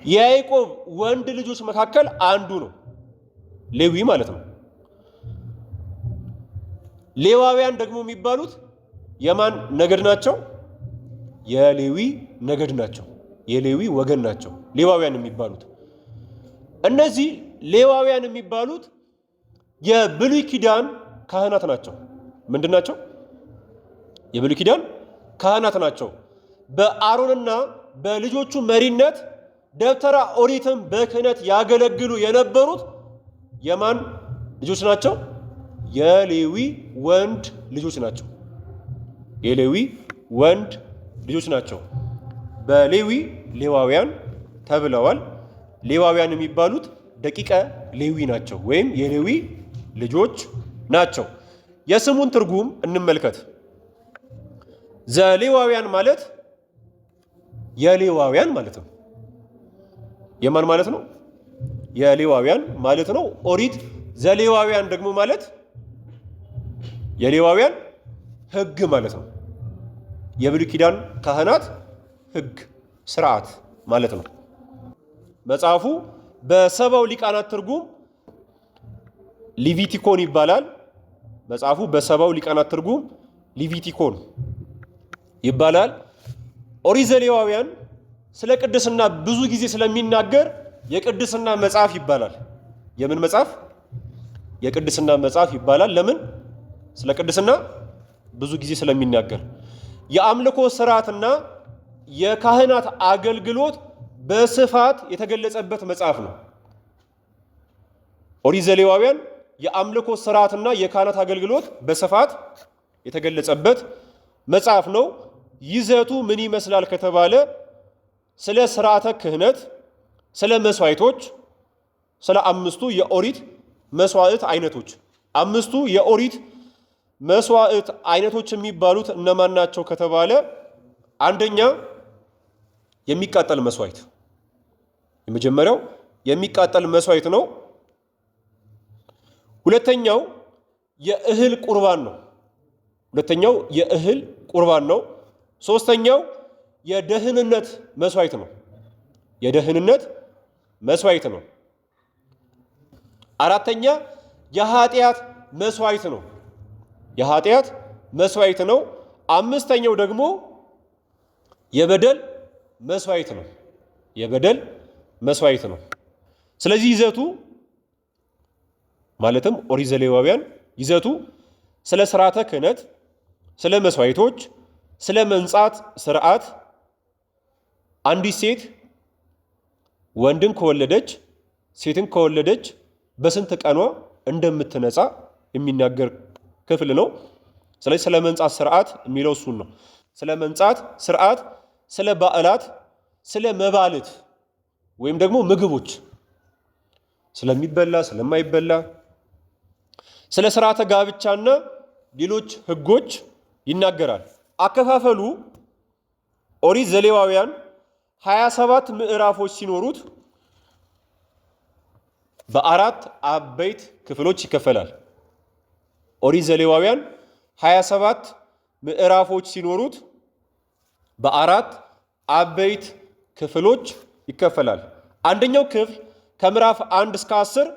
[SPEAKER 1] የያዕቆብ ወንድ ልጆች መካከል አንዱ ነው። ሌዊ ማለት ነው። ሌዋውያን ደግሞ የሚባሉት የማን ነገድ ናቸው? የሌዊ ነገድ ናቸው። የሌዊ ወገን ናቸው ሌዋውያን የሚባሉት። እነዚህ ሌዋውያን የሚባሉት የብሉይ ኪዳን ካህናት ናቸው። ምንድን ናቸው? የብሉይ ኪዳን ካህናት ናቸው። በአሮንና በልጆቹ መሪነት ደብተራ ኦሪትን በክህነት ያገለግሉ የነበሩት የማን ልጆች ናቸው? የሌዊ ወንድ ልጆች ናቸው። የሌዊ ወንድ ልጆች ናቸው። በሌዊ ሌዋውያን ተብለዋል። ሌዋውያን የሚባሉት ደቂቀ ሌዊ ናቸው፣ ወይም የሌዊ ልጆች ናቸው። የስሙን ትርጉም እንመልከት። ዘሌዋውያን ማለት የሌዋውያን ማለት ነው። የማን ማለት ነው? የሌዋውያን ማለት ነው። ኦሪት ዘሌዋውያን ደግሞ ማለት የሌዋውያን ሕግ ማለት ነው። የብሉይ ኪዳን ካህናት ሕግ ስርዓት ማለት ነው። መጽሐፉ በሰባው ሊቃናት ትርጉም ሊቪቲኮን ይባላል። መጽሐፉ በሰባው ሊቃናት ትርጉም ሊቪቲኮን ይባላል። ኦሪት ዘሌዋውያን ስለ ቅድስና ብዙ ጊዜ ስለሚናገር የቅድስና መጽሐፍ ይባላል። የምን መጽሐፍ? የቅድስና መጽሐፍ ይባላል። ለምን? ስለ ቅድስና ብዙ ጊዜ ስለሚናገር የአምልኮ ስርዓትና የካህናት አገልግሎት በስፋት የተገለጸበት መጽሐፍ ነው። ኦሪት ዘሌዋውያን የአምልኮ ስርዓትና የካህናት አገልግሎት በስፋት የተገለጸበት መጽሐፍ ነው። ይዘቱ ምን ይመስላል ከተባለ ስለ ስርዓተ ክህነት፣ ስለ መስዋዕቶች፣ ስለ አምስቱ የኦሪት መስዋዕት አይነቶች። አምስቱ የኦሪት መስዋዕት አይነቶች የሚባሉት እነማን ናቸው ከተባለ አንደኛ የሚቃጠል መስዋዕት፣ የመጀመሪያው የሚቃጠል መስዋዕት ነው። ሁለተኛው የእህል ቁርባን ነው። ሁለተኛው የእህል ቁርባን ነው። ሶስተኛው የደህንነት መስዋዕት ነው። የደህንነት መስዋዕት ነው። አራተኛ የኃጢአት መስዋዕት ነው። የኃጢአት መስዋዕት ነው። አምስተኛው ደግሞ የበደል መስዋዕት ነው። የበደል መስዋዕት ነው። ስለዚህ ይዘቱ ማለትም ኦሪት ዘሌዋውያን ይዘቱ ስለ ስርዓተ ክህነት፣ ስለ መስዋዕቶች፣ ስለ መንጻት ስርዓት፣ አንዲት ሴት ወንድን ከወለደች ሴትን ከወለደች በስንት ቀኗ እንደምትነጻ የሚናገር ክፍል ነው። ስለዚህ ስለ መንጻት ስርዓት የሚለው እሱን ነው። ስለ መንጻት ስርዓት፣ ስለ በዓላት፣ ስለ መባልት ወይም ደግሞ ምግቦች፣ ስለሚበላ ስለማይበላ፣ ስለ ስርዓተ ጋብቻና ሌሎች ህጎች ይናገራል። አከፋፈሉ ኦሪት ዘሌዋውያን 27 ምዕራፎች ሲኖሩት በአራት አበይት ክፍሎች ይከፈላል። ኦሪት ዘሌዋውያን 27 ምዕራፎች ሲኖሩት በአራት አበይት ክፍሎች ይከፈላል። አንደኛው ክፍል ከምዕራፍ 1 እስከ 10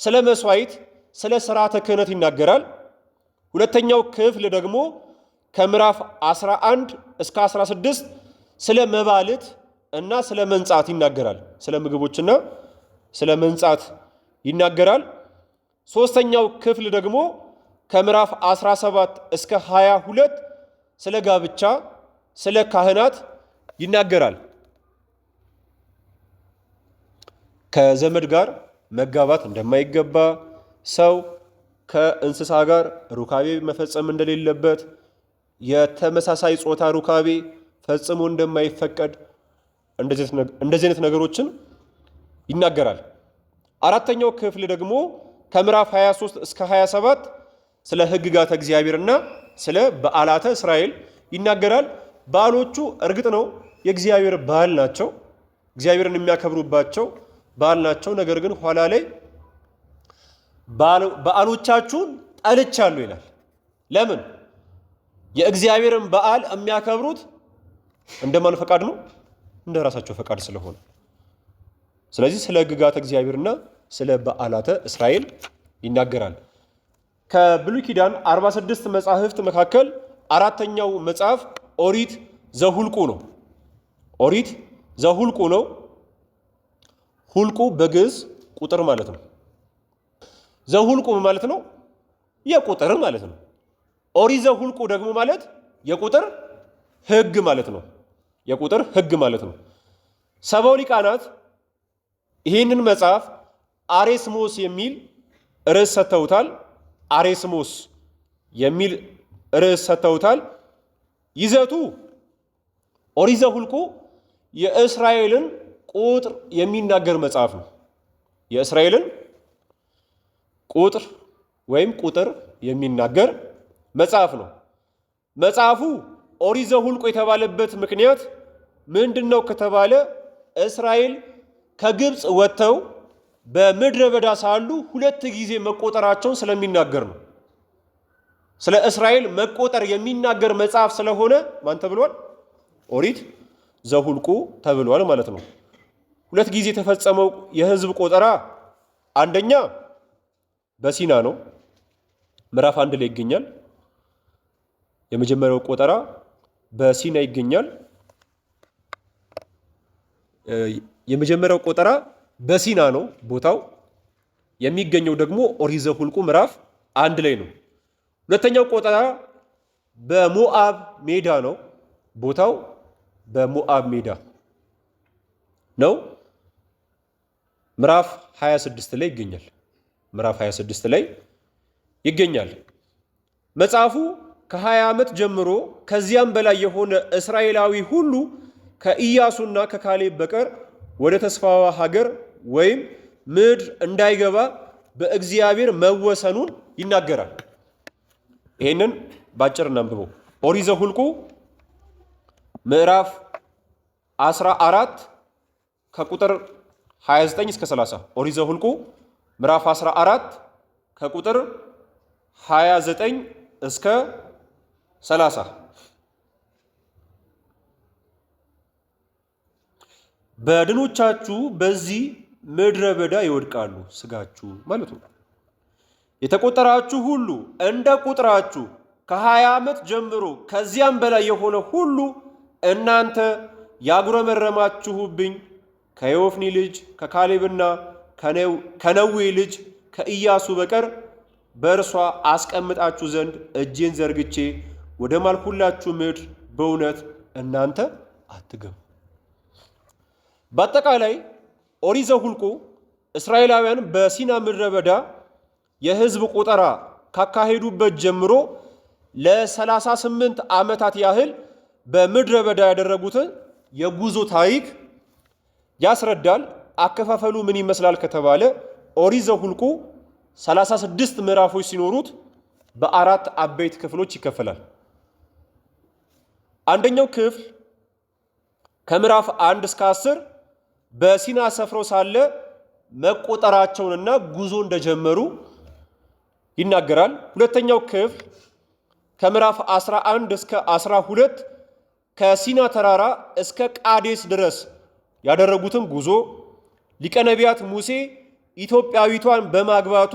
[SPEAKER 1] ስለ መስዋዕት፣ ስለ ስርዓተ ክህነት ይናገራል። ሁለተኛው ክፍል ደግሞ ከምዕራፍ 11 እስከ 16 ስለ መባልት እና ስለ መንጻት ይናገራል። ስለ ምግቦችና ስለ መንጻት ይናገራል። ሶስተኛው ክፍል ደግሞ ከምዕራፍ 17 እስከ 22 ስለ ጋብቻ፣ ስለ ካህናት ይናገራል። ከዘመድ ጋር መጋባት እንደማይገባ፣ ሰው ከእንስሳ ጋር ሩካቤ መፈጸም እንደሌለበት፣ የተመሳሳይ ጾታ ሩካቤ ፈጽሞ እንደማይፈቀድ እንደዚህ አይነት ነገሮችን ይናገራል። አራተኛው ክፍል ደግሞ ከምዕራፍ 23 እስከ 27 ስለ ሕግጋተ እግዚአብሔርና ስለ በዓላተ እስራኤል ይናገራል። በዓሎቹ እርግጥ ነው የእግዚአብሔር በዓል ናቸው፣ እግዚአብሔርን የሚያከብሩባቸው በዓል ናቸው። ነገር ግን ኋላ ላይ በዓሎቻችሁን ጠልቻለሁ ይላል። ለምን? የእግዚአብሔርን በዓል የሚያከብሩት እንደማን ፈቃድ ነው? እንደ ራሳቸው ፈቃድ ስለሆነ። ስለዚህ ስለ ሕግጋተ እግዚአብሔርና ስለ በዓላተ እስራኤል ይናገራል። ከብሉይ ኪዳን 46 መጻሕፍት መካከል አራተኛው መጽሐፍ ኦሪት ዘሁልቁ ነው። ኦሪት ዘሁልቁ ነው። ሁልቁ በግዕዝ ቁጥር ማለት ነው። ዘሁልቁ ማለት ነው የቁጥር ማለት ነው። ኦሪት ዘሁልቁ ደግሞ ማለት የቁጥር ሕግ ማለት ነው። የቁጥር ሕግ ማለት ነው። ሰባው ሊቃናት ይህንን መጽሐፍ አሬስሞስ የሚል ርዕስ ሰጥተውታል። አሬስሞስ የሚል ርዕስ ሰጥተውታል። ይዘቱ ኦሪት ዘሁልቁ የእስራኤልን ቁጥር የሚናገር መጽሐፍ ነው። የእስራኤልን ቁጥር ወይም ቁጥር የሚናገር መጽሐፍ ነው። መጽሐፉ ኦሪት ዘሁልቁ የተባለበት ምክንያት ምንድን ነው ከተባለ እስራኤል ከግብፅ ወጥተው በምድረ በዳ ሳሉ 2 ጊዜ መቆጠራቸውን ስለሚናገር ነው። ስለ እስራኤል መቆጠር የሚናገር መጽሐፍ ስለሆነ ማን ተብሏል? ኦሪት ዘሁልቁ ተብሏል ማለት ነው። 2 ጊዜ የተፈጸመው የሕዝብ ቆጠራ አንደኛ በሲና ነው። ምዕራፍ 1 ላይ ይገኛል። የመጀመሪያው ቆጠራ በሲና ይገኛል። የመጀመሪያው ቆጠራ በሲና ነው ቦታው። የሚገኘው ደግሞ ኦሪት ዘሁልቁ ምዕራፍ 1 ላይ ነው። ሁለተኛው ቆጠራ በሞአብ ሜዳ ነው። ቦታው በሞአብ ሜዳ ነው። ምዕራፍ 26 ላይ ይገኛል። ምዕራፍ 26 ላይ ይገኛል። መጽሐፉ ከ20 ዓመት ጀምሮ ከዚያም በላይ የሆነ እስራኤላዊ ሁሉ ከኢያሱና ከካሌብ በቀር ወደ ተስፋዋ ሀገር ወይም ምድር እንዳይገባ በእግዚአብሔር መወሰኑን ይናገራል። ይሄንን ባጭር እናንብበው። ኦሪት ዘኍልቍ ምዕራፍ 14 ከቁጥር 29 እስከ 30። ኦሪት ዘኍልቍ ምዕራፍ 14 ከቁጥር 29 እስከ 30። በድኖቻችሁ በዚህ ምድረ በዳ ይወድቃሉ፣ ስጋችሁ ማለት ነው። የተቆጠራችሁ ሁሉ እንደ ቁጥራችሁ ከ20 ዓመት ጀምሮ ከዚያም በላይ የሆነ ሁሉ እናንተ ያጉረመረማችሁብኝ ከዮፎኒ ልጅ ከካሌብና ከነዌ ልጅ ከኢያሱ በቀር በእርሷ አስቀምጣችሁ ዘንድ እጄን ዘርግቼ ወደ ማልሁላችሁ ምድር በእውነት እናንተ አትገቡ። በአጠቃላይ ኦሪት ዘኍልቍ እስራኤላውያን በሲና ምድረ በዳ የሕዝብ ቆጠራ ካካሄዱበት ጀምሮ ለ38 ዓመታት ያህል በምድረ በዳ ያደረጉትን የጉዞ ታሪክ ያስረዳል። አከፋፈሉ ምን ይመስላል ከተባለ ኦሪት ዘኍልቍ 36 ምዕራፎች ሲኖሩት በአራት አበይት ክፍሎች ይከፈላል። አንደኛው ክፍል ከምዕራፍ 1 እስከ 10 በሲና ሰፍረው ሳለ መቆጠራቸውንና ጉዞ እንደጀመሩ ይናገራል። ሁለተኛው ክፍል ከምዕራፍ 11 እስከ 12 ከሲና ተራራ እስከ ቃዴስ ድረስ ያደረጉትን ጉዞ፣ ሊቀ ነቢያት ሙሴ ኢትዮጵያዊቷን በማግባቱ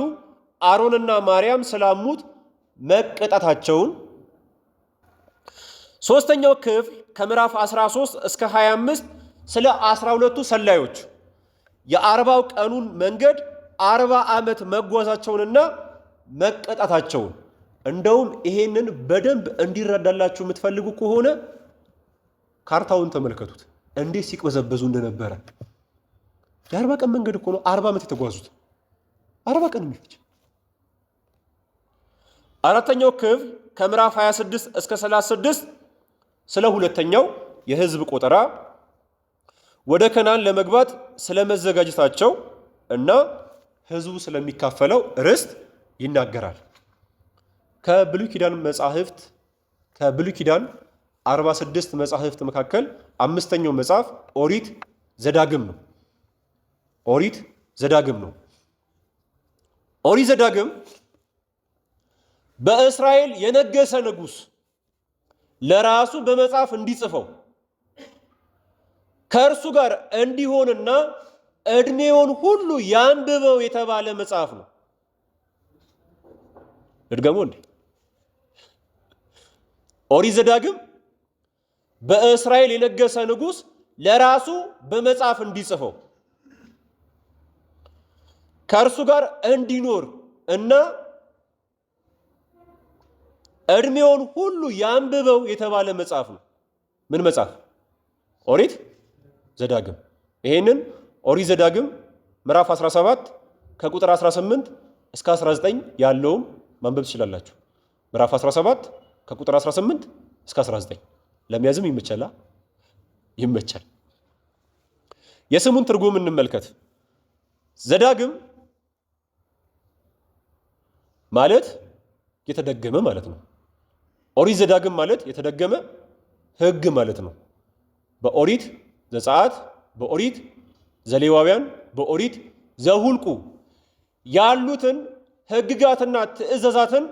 [SPEAKER 1] አሮንና ማርያም ስላሙት መቀጣታቸውን፣ ሶስተኛው ክፍል ከምዕራፍ 13 እስከ 25 ስለ 12ቱ ሰላዮች የ40 ቀኑን መንገድ 40 ዓመት መጓዛቸውንና መቀጣታቸውን። እንደውም ይሄንን በደንብ እንዲረዳላችሁ የምትፈልጉ ከሆነ ካርታውን ተመልከቱት፣ እንዴት ሲቅበዘበዙ እንደነበረ። የ40 ቀን መንገድ እኮ ነው 40 ዓመት የተጓዙት፣ 40 ቀን የሚፈጅ። አራተኛው ክፍል ከምዕራፍ 26 እስከ 36 ስለ ሁለተኛው የሕዝብ ቆጠራ፣ ወደ ከናን ለመግባት ስለመዘጋጀታቸው እና ሕዝቡ ስለሚካፈለው ርስት ይናገራል። ከብሉይ ኪዳን 46 መጻሕፍት መካከል አምስተኛው መጽሐፍ ኦሪት ዘዳግም ነው። ኦሪት ዘዳግም ነው። ኦሪት ዘዳግም በእስራኤል የነገሰ ንጉሥ ለራሱ በመጽሐፍ እንዲጽፈው ከእርሱ ጋር እንዲሆንና ዕድሜውን ሁሉ ያንብበው የተባለ መጽሐፍ ነው። ልድገመው እንዴ? ኦሪት ዘዳግም በእስራኤል የነገሰ ንጉሥ ለራሱ በመጽሐፍ እንዲጽፈው ከእርሱ ጋር እንዲኖር እና ዕድሜውን ሁሉ ያንብበው የተባለ መጽሐፍ ነው። ምን መጽሐፍ? ኦሪት ዘዳግም። ይሄንን ኦሪት ዘዳግም ምዕራፍ 17 ከቁጥር 18 እስከ 19 ያለውን ማንበብ ትችላላችሁ። ምዕራፍ 17 ከቁጥር 18 እስከ 19 ለሚያዝም ይመቻል። ይመቻል። የስሙን ትርጉም እንመልከት። ዘዳግም ማለት የተደገመ ማለት ነው። ኦሪት ዘዳግም ማለት የተደገመ ሕግ ማለት ነው። በኦሪት ዘጸአት፣ በኦሪት ዘሌዋውያን፣ በኦሪት ዘኍልቍ ያሉትን ሕግጋትና ትእዛዛትን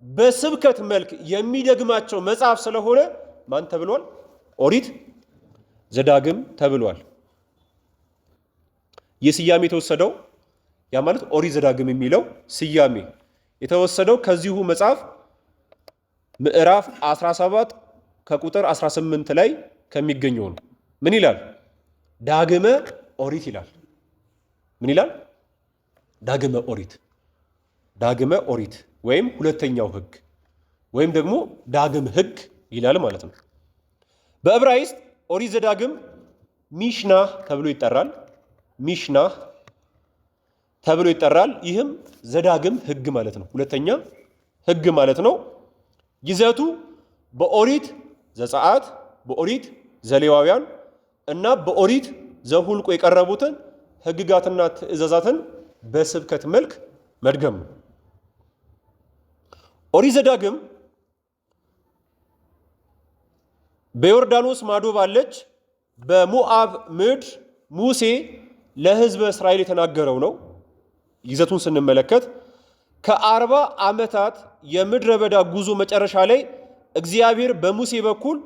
[SPEAKER 1] በስብከት መልክ የሚደግማቸው መጽሐፍ ስለሆነ ማን ተብሏል? ኦሪት ዘዳግም ተብሏል። ይህ ስያሜ የተወሰደው ያ ማለት ኦሪት ዘዳግም የሚለው ስያሜ የተወሰደው ከዚሁ መጽሐፍ ምዕራፍ 17 ከቁጥር 18 ላይ ከሚገኘው ነው። ምን ይላል? ዳግመ ኦሪት ይላል። ምን ይላል? ዳግመ ኦሪት። ዳግመ ኦሪት ወይም ሁለተኛው ሕግ ወይም ደግሞ ዳግም ሕግ ይላል ማለት ነው። በዕብራይስጥ ኦሪት ዘዳግም ሚሽናህ ተብሎ ይጠራል። ሚሽናህ ተብሎ ይጠራል። ይህም ዘዳግም ሕግ ማለት ነው። ሁለተኛ ሕግ ማለት ነው። ይዘቱ በኦሪት ዘጸአት፣ በኦሪት ዘሌዋውያን እና በኦሪት ዘሁልቁ የቀረቡትን ሕግጋትና ትእዛዛትን በስብከት መልክ መድገም ነው። ኦሪት ዘዳግም በዮርዳኖስ ማዶ ባለች በሞዓብ ምድር ሙሴ ለሕዝበ እስራኤል የተናገረው ነው። ይዘቱን ስንመለከት ከ40 ዓመታት የምድረ በዳ ጉዞ መጨረሻ ላይ እግዚአብሔር በሙሴ በኩል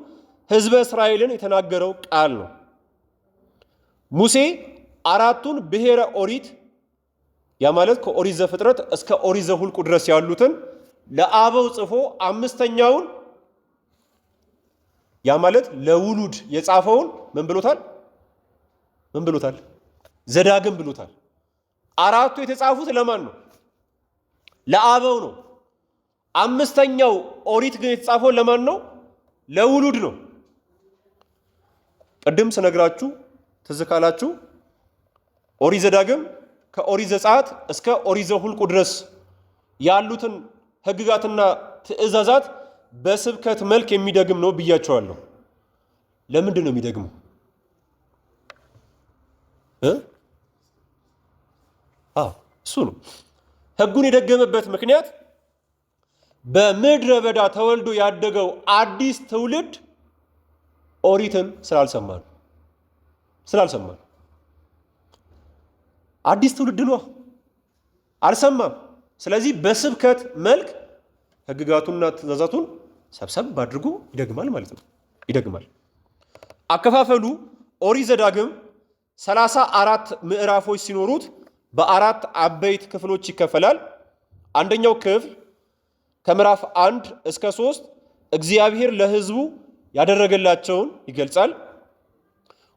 [SPEAKER 1] ሕዝበ እስራኤልን የተናገረው ቃል ነው። ሙሴ አራቱን ብሔረ ኦሪት ያ ማለት ከኦሪት ዘፍጥረት እስከ ኦሪት ዘሁልቁ ድረስ ያሉትን ለአበው ጽፎ አምስተኛውን ያ ማለት ለውሉድ የጻፈውን ምን ብሎታል? ምን ብሎታል? ዘዳግም ብሎታል። አራቱ የተጻፉት ለማን ነው? ለአበው ነው። አምስተኛው ኦሪት ግን የተጻፈው ለማን ነው? ለውሉድ ነው። ቅድም ስነግራችሁ ትዝ ካላችሁ ኦሪት ዘዳግም ከኦሪት ዘጸአት እስከ ኦሪት ዘሁልቁ ድረስ ያሉትን ሕግጋትና ትእዛዛት በስብከት መልክ የሚደግም ነው ብያቸዋለሁ። ለምንድን ነው የሚደግመው? እሱ ነው። ሕጉን የደገመበት ምክንያት በምድረ በዳ ተወልዶ ያደገው አዲስ ትውልድ ኦሪትን ስላልሰማ ነው። አዲስ ትውልድ ነው፣ አልሰማም። ስለዚህ በስብከት መልክ ሕግጋቱንና ትእዛዛቱን ሰብሰብ አድርጎ ይደግማል ማለት ነው። ይደግማል። አከፋፈሉ ኦሪት ዘዳግም 34 ምዕራፎች ሲኖሩት በአራት አበይት ክፍሎች ይከፈላል። አንደኛው ክፍል ከምዕራፍ 1 እስከ 3 እግዚአብሔር ለሕዝቡ ያደረገላቸውን ይገልጻል።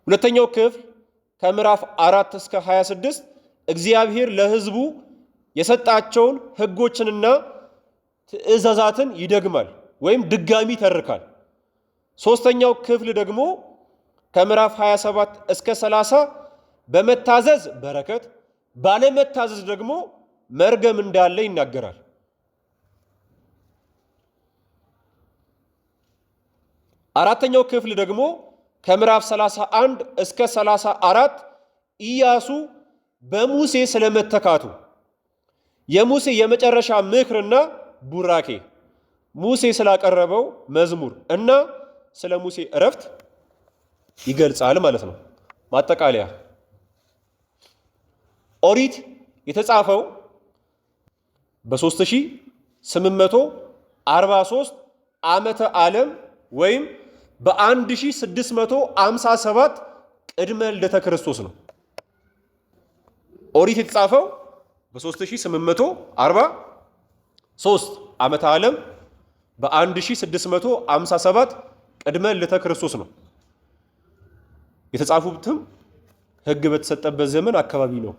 [SPEAKER 1] ሁለተኛው ክፍል ከምዕራፍ 4 እስከ 26 እግዚአብሔር ለሕዝቡ የሰጣቸውን ሕጎችንና ትእዛዛትን ይደግማል ወይም ድጋሚ ይተርካል። ሶስተኛው ክፍል ደግሞ ከምዕራፍ 27 እስከ 30 በመታዘዝ በረከት፣ ባለመታዘዝ ደግሞ መርገም እንዳለ ይናገራል። አራተኛው ክፍል ደግሞ ከምዕራፍ 31 እስከ 34 ኢያሱ በሙሴ ስለመተካቱ የሙሴ የመጨረሻ ምክርና ቡራኬ፣ ሙሴ ስላቀረበው መዝሙር እና ስለ ሙሴ እረፍት ይገልጻል ማለት ነው። ማጠቃለያ ኦሪት የተጻፈው በ3843 ዓመተ ዓለም ወይም በ1657 ቅድመ ልደተ ክርስቶስ ነው። ኦሪት የተጻፈው በ3843 ዓመተ ዓለም በ1657 ቅድመ ልደተ ክርስቶስ ነው። የተጻፉትም ሕግ በተሰጠበት ዘመን አካባቢ ነው።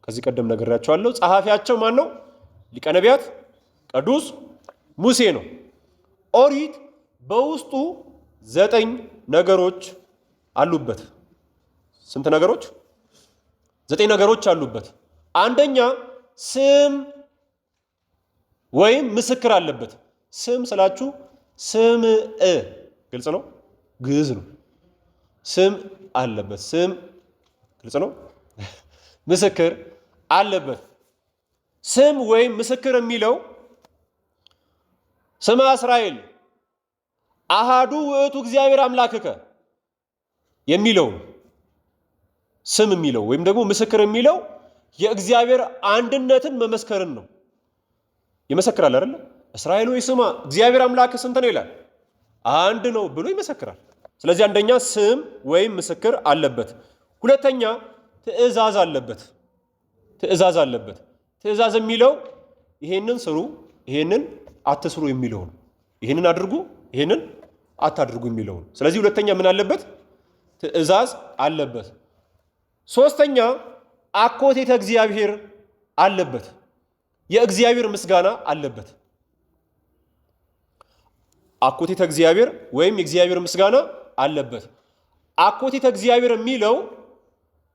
[SPEAKER 1] ከዚህ ቀደም ነግሬያቸዋለሁ። ጸሐፊያቸው ማን ነው? ሊቀ ነቢያት ቅዱስ ሙሴ ነው። ኦሪት በውስጡ 9 ነገሮች አሉበት። ስንት ነገሮች? 9 ነገሮች አሉበት። አንደኛ ስም ወይም ምስክር አለበት። ስም ስላችሁ ስም ግልጽ ነው፣ ግዕዝ ነው። ስም አለበት። ስም ግልጽ ነው። ምስክር አለበት። ስም ወይም ምስክር የሚለው ስማ እስራኤል አሃዱ ውእቱ እግዚአብሔር አምላክከ የሚለው ስም የሚለው ወይም ደግሞ ምስክር የሚለው የእግዚአብሔር አንድነትን መመስከርን ነው። ይመሰክራል አይደል? እስራኤል ሆይ ስማ እግዚአብሔር አምላክ ስንት ነው ይላል። አንድ ነው ብሎ ይመሰክራል። ስለዚህ አንደኛ ስም ወይም ምስክር አለበት። ሁለተኛ ትእዛዝ አለበት። ትእዛዝ አለበት። ትእዛዝ የሚለው ይሄንን ስሩ፣ ይሄንን አትስሩ የሚለው ነው። ይሄንን አድርጉ፣ ይሄንን አታድርጉ የሚለው ነው። ስለዚህ ሁለተኛ ምን አለበት? ትእዛዝ አለበት። ሶስተኛ አኮቴተ እግዚአብሔር አለበት። የእግዚአብሔር ምስጋና አለበት። አኮቴተ እግዚአብሔር ወይም የእግዚአብሔር ምስጋና አለበት። አኮቴተ እግዚአብሔር የሚለው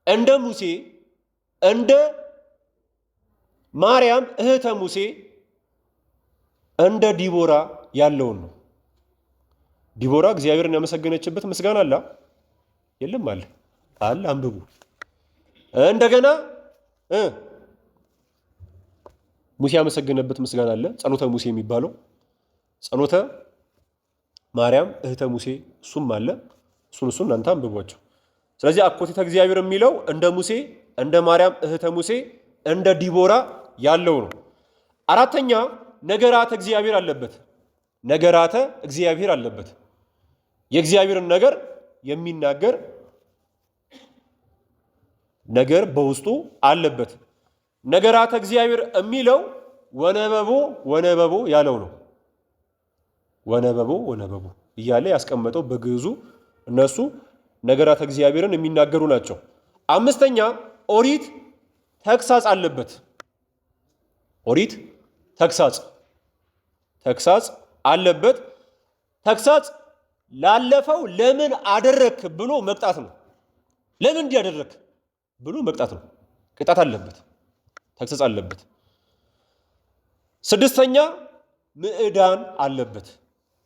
[SPEAKER 1] እንደ ሙሴ እንደ ማርያም እህተ ሙሴ እንደ ዲቦራ ያለውን ነው። ዲቦራ እግዚአብሔርን ያመሰገነችበት ምስጋና አለ የለም? አለ። አንብቡ። እንደገና ሙሴ ያመሰገነበት ምስጋና አለ። ጸሎተ ሙሴ የሚባለው ጸሎተ ማርያም እህተ ሙሴ እሱም አለ። እሱን እናንተ አንብቧቸው። ስለዚህ አኮቴተ እግዚአብሔር የሚለው እንደ ሙሴ እንደ ማርያም እህተ ሙሴ እንደ ዲቦራ ያለው ነው። አራተኛ ነገራተ እግዚአብሔር አለበት። ነገራተ እግዚአብሔር አለበት። የእግዚአብሔርን ነገር የሚናገር ነገር በውስጡ አለበት። ነገራተ እግዚአብሔር የሚለው ወነበቦ ያለው ነው። ወነበቦ እያለ ያስቀመጠው በግዕዙ እነሱ ነገራተ እግዚአብሔርን የሚናገሩ ናቸው። አምስተኛ ኦሪት ተግሳጽ አለበት። ኦሪት ተግሳጽ አለበት። ተግሳጽ ላለፈው ለምን አደረክ ብሎ መቅጣት ነው። ለምን እንዲያደረክ ብሎ መቅጣት ነው። ቅጣት አለበት። ተግሳጽ አለበት። ስድስተኛ ምዕዳን አለበት።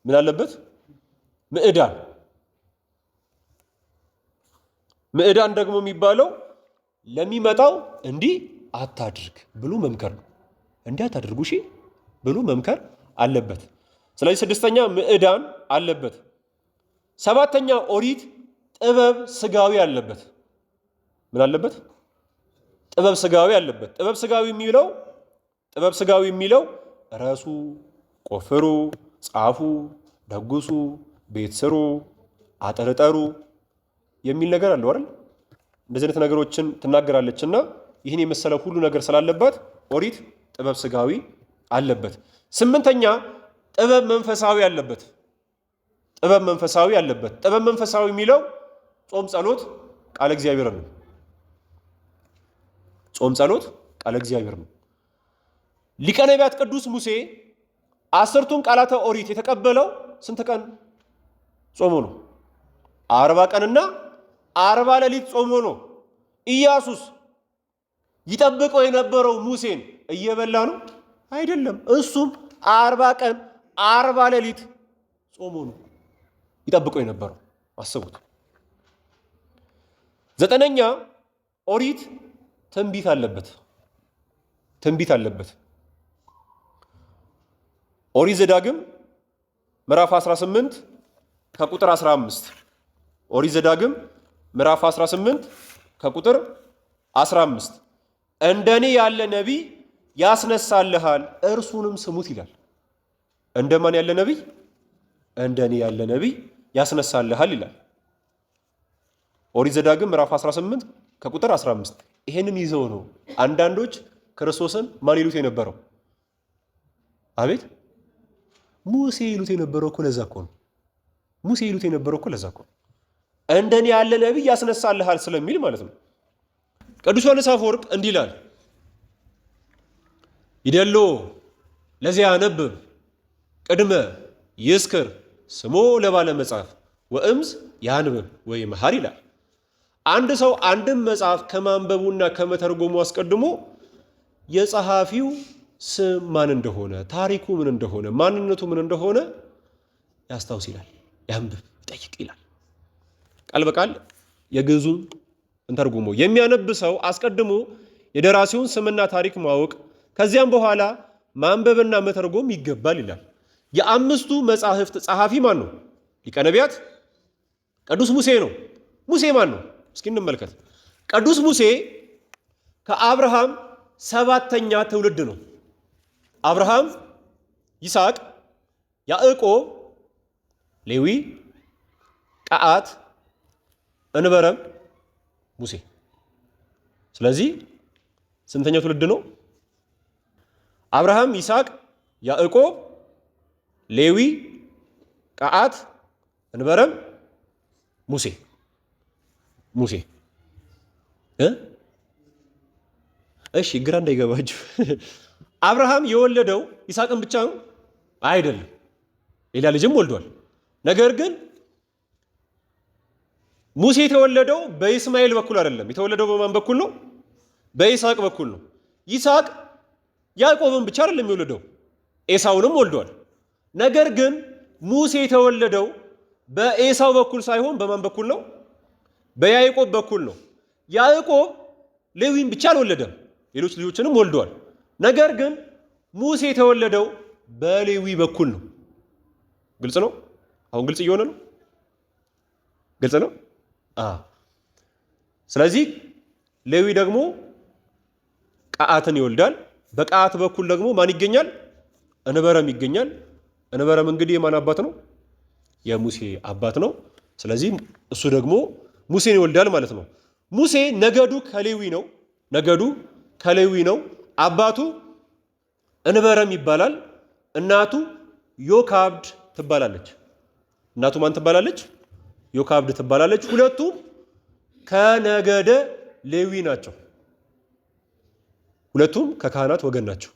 [SPEAKER 1] ምን አለበት? ምዕዳን ደግሞ የሚባለው ለሚመጣው እንዲህ አታድርግ ብሎ መምከር ነው። እንዲህ አታድርጉ እሺ ብሎ መምከር አለበት። ስለዚህ ስድስተኛ ምዕዳን አለበት። ሰባተኛ ኦሪት ጥበብ ስጋዊ አለበት። ምን አለበት? ጥበብ ስጋዊ አለበት። ጥበብ ስጋዊ የሚለው ረሱ፣ ቆፍሩ፣ ጻፉ፣ ደጉሱ፣ ቤት ስሩ፣ አጠርጠሩ የሚል ነገር አለው አይደል? እንደዚህ አይነት ነገሮችን ትናገራለችና ይህን የመሰለ ሁሉ ነገር ስላለባት ኦሪት ጥበብ ስጋዊ አለበት። ስምንተኛ ጥበብ መንፈሳዊ አለበት። ጥበብ መንፈሳዊ የሚለው ጾም፣ ጸሎት፣ ቃለ እግዚአብሔር ነው። ጾም፣ ጸሎት፣ ቃለ እግዚአብሔር ነው። ሊቀ ነቢያት ቅዱስ ሙሴ 10ቱን ቃላተ ኦሪት የተቀበለው ስንት ቀን ጾሞ ነው? 40 ቀንና 40 ሌሊት ጾሞ ነው። ኢያሱስ ይጠብቀው የነበረው ሙሴን እየበላ ነው? አይደለም። እሱም 40 ቀን 40 ሌሊት ጾሞ ነው ይጠብቀው የነበረው። አስቡት። 9ኛ ኦሪት ትንቢት አለበት። ኦሪት ዘዳግም ምዕራፍ 18 ከቁጥር 15 ኦሪት ዘዳግም ምዕራፍ 18 ከቁጥር 15 እንደኔ ያለ ነቢይ ያስነሳልሃል እርሱንም ስሙት ይላል። እንደማን ያለ ነቢይ? እንደኔ ያለ ነቢይ ያስነሳልሃል ይላል። ኦሪት ዘዳግም ምዕራፍ 18 ከቁጥር 15 ይሄንን ይዘው ነው አንዳንዶች ክርስቶስን ማን ይሉት የነበረው? አቤት ሙሴ ይሉት የነበረው እኮ ለዛ እኮ ነው። እንደኔ ያለ ነቢይ ያስነሳልሃል ስለሚል ማለት ነው። ቅዱስ ዮሐንስ አፈወርቅ እንዲህ ይላል፣ ይደሎ ለዚያ ያነብብ ቅድመ ይስክር ስሞ ለባለ መጽሐፍ ወእምዝ ያንብብ ወይምሃር ይላል። አንድ ሰው አንድም መጽሐፍ ከማንበቡና ከመተርጎሙ አስቀድሞ የጸሐፊው ስም ማን እንደሆነ፣ ታሪኩ ምን እንደሆነ፣ ማንነቱ ምን እንደሆነ ያስታውስ ይላል። ያንብብ፣ ይጠይቅ ይላል። ቃል በቃል የግዕዙን እንተርጉሞ የሚያነብ ሰው አስቀድሞ የደራሲውን ስምና ታሪክ ማወቅ ከዚያም በኋላ ማንበብና መተርጎም ይገባል ይላል። የአምስቱ መጻሕፍት ጸሐፊ ማን ነው? ሊቀ ነቢያት ቅዱስ ሙሴ ነው። ሙሴ ማን ነው? እስኪ እንመልከት። ቅዱስ ሙሴ ከአብርሃም 7ኛ ትውልድ ነው። አብርሃም፣ ይስሐቅ፣ ያዕቆብ፣ ሌዊ፣ ቀዓት፣ እንበረም፣ ሙሴ። ስለዚህ ስንተኛው ትውልድ ነው? አብርሃም፣ ይስሐቅ፣ ያዕቆብ፣ ሌዊ፣ ቀዓት፣ እንበረም፣ ሙሴ። እሺ ግራ እንዳይገባችሁ። አብርሃም የወለደው ይስሐቅን ብቻ ነው? አይደለም። ሌላ ልጅም ወልዷል። ነገር ግን ሙሴ የተወለደው በኢስማኤል በኩል አይደለም። የተወለደው በማን በኩል ነው? በይስሐቅ በኩል ነው። ይስሐቅ ያዕቆብን ብቻ አይደለም የወለደው፣ ኤሳውንም ወልዷል። ነገር ግን ሙሴ የተወለደው በኤሳው በኩል ሳይሆን በማን በኩል ነው? በያዕቆብ በኩል ነው። ያዕቆብ ሌዊን ብቻ አልወለደም፣ ሌሎች ልጆችንም ወልዷል። ነገር ግን ሙሴ የተወለደው በሌዊ በኩል ነው። ግልጽ ነው? አሁን ግልጽ እየሆነ ነው። ግልጽ ነው። ስለዚህ ሌዊ ደግሞ ቀዓትን ይወልዳል። በቀዓት በኩል ደግሞ ማን ይገኛል? እንበረም ይገኛል። እንበረም እንግዲህ የማን አባት ነው? የሙሴ አባት ነው። ስለዚህ እሱ ደግሞ ሙሴን ይወልዳል ማለት ነው። ሙሴ ነገዱ ከሌዊ ነው። ነገዱ ከሌዊ ነው። አባቱ እንበረም ይባላል። እናቱ ዮካብድ ትባላለች። እናቱ ማን ትባላለች? ዮካብድ ትባላለች። ሁለቱም ከነገደ ሌዊ ናቸው። ሁለቱም ከካህናት ወገን ናቸው።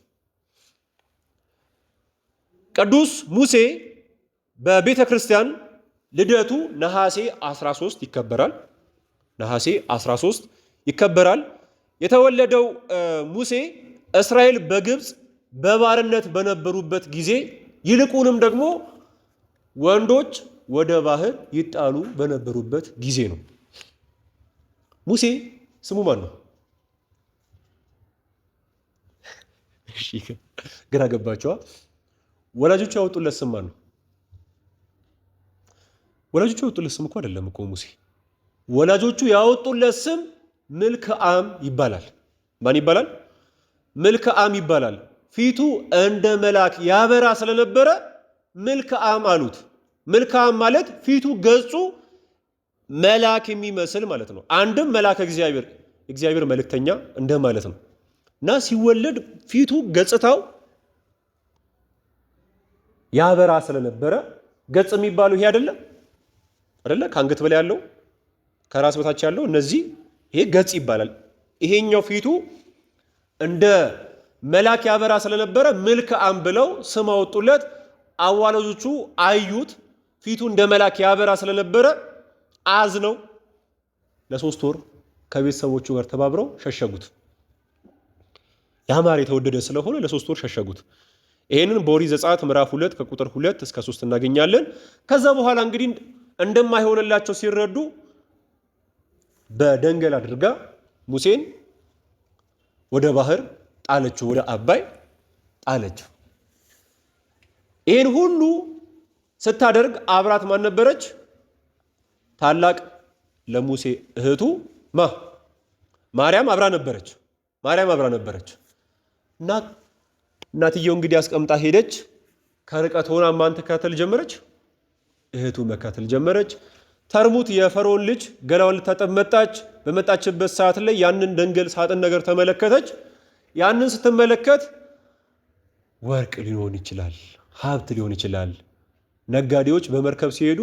[SPEAKER 1] ቅዱስ ሙሴ በቤተ ክርስቲያን ልደቱ ነሐሴ 13 ይከበራል። ነሐሴ 13 ይከበራል። የተወለደው ሙሴ እስራኤል በግብፅ በባርነት በነበሩበት ጊዜ ይልቁንም ደግሞ ወንዶች ወደ ባህር ይጣሉ በነበሩበት ጊዜ ነው። ሙሴ ስሙ ማን ነው? ግራ ገባቸዋ። ወላጆቹ ያወጡለት ስም ማን ነው? ወላጆቹ ያወጡለት ስም እኮ አይደለም እኮ ሙሴ። ወላጆቹ ያወጡለት ስም ምልክአም ይባላል። ማን ይባላል? ምልክአም ይባላል። ፊቱ እንደ መልአክ ያበራ ስለነበረ ምልክአም አሉት። ምልክአም ማለት ፊቱ ገጹ መልአክ የሚመስል ማለት ነው። አንድም መልአክ እግዚአብሔር መልእክተኛ እንደ ማለት ነው። እና ሲወለድ ፊቱ ገጽታው ያበራ ስለነበረ ገጽ የሚባለው ይሄ አይደለ? ከአንገት በላይ ያለው ከራስ በታች ያለው እነዚህ ይሄ ገጽ ይባላል። ይሄኛው ፊቱ እንደ መልአክ ያበራ ስለነበረ ምልክአም ብለው ስም አወጡለት። አዋላጆቹ አዩት። ፊቱ እንደ መልአክ ያበራ ስለነበረ አዝነው ለ3 ወር ከቤተሰቦቹ ጋር ተባብረው ሸሸጉት። ያማረ የተወደደ ስለሆነ ለ3 ወር ሸሸጉት። ይሄንን በኦሪት ዘጸአት ምዕራፍ 2 ከቁጥር 2 እስከ 3 እናገኛለን። ከዛ በኋላ እንግዲህ እንደማይሆንላቸው ሲረዱ በደንገል አድርጋ ሙሴን ወደ ባህር ጣለችው፣ ወደ አባይ ጣለችው። ይህን ሁሉ ስታደርግ አብራት ማን ነበረች? ታላቅ ለሙሴ እህቱ ማርያም አብራ ነበረች። እና እናትየው እንግዲህ አስቀምጣ ሄደች። ከርቀት ሆና ማን ተከታተል ጀመረች? እህቱ መከታተል ጀመረች። ተርሙት የፈርዖን ልጅ ገላዋን ልታጠብ መጣች። በመጣችበት ሰዓት ላይ ያንን ደንገል ሳጥን ነገር ተመለከተች። ያንን ስትመለከት ወርቅ ሊሆን ይችላል፣ ሀብት ሊሆን ይችላል፣ ነጋዴዎች በመርከብ ሲሄዱ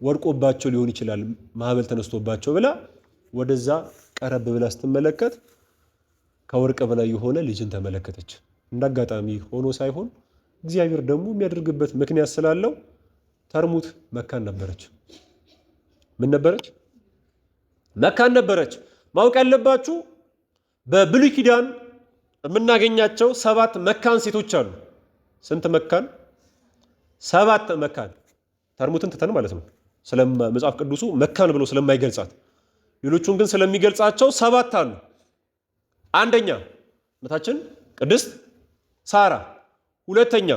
[SPEAKER 1] ወርቆባቸው ሊሆን ይችላል፣ ማዕበል ተነስቶባቸው ብላ ወደዛ ቀረብ ብላ ስትመለከት ከወርቅ በላይ የሆነ ልጅን ተመለከተች። እንዳጋጣሚ ሆኖ ሳይሆን እግዚአብሔር ደግሞ የሚያደርግበት ምክንያት ስላለው ተርሙት መካን ነበረች። ምን ነበረች? መካን ነበረች። ማወቅ ያለባችሁ በብሉይ ኪዳን የምናገኛቸው 7 መካን ሴቶች አሉ። ስንት መካን? 7 መካን። ተርሙትን ትተን ማለት ነው። ስለ መጽሐፍ ቅዱሱ መካን ብሎ ስለማይገልጻት ሌሎቹን ግን ስለሚገልጻቸው 7 አሉ። አንደኛ እናታችን ቅድስት ሳራ፣ ሁለተኛ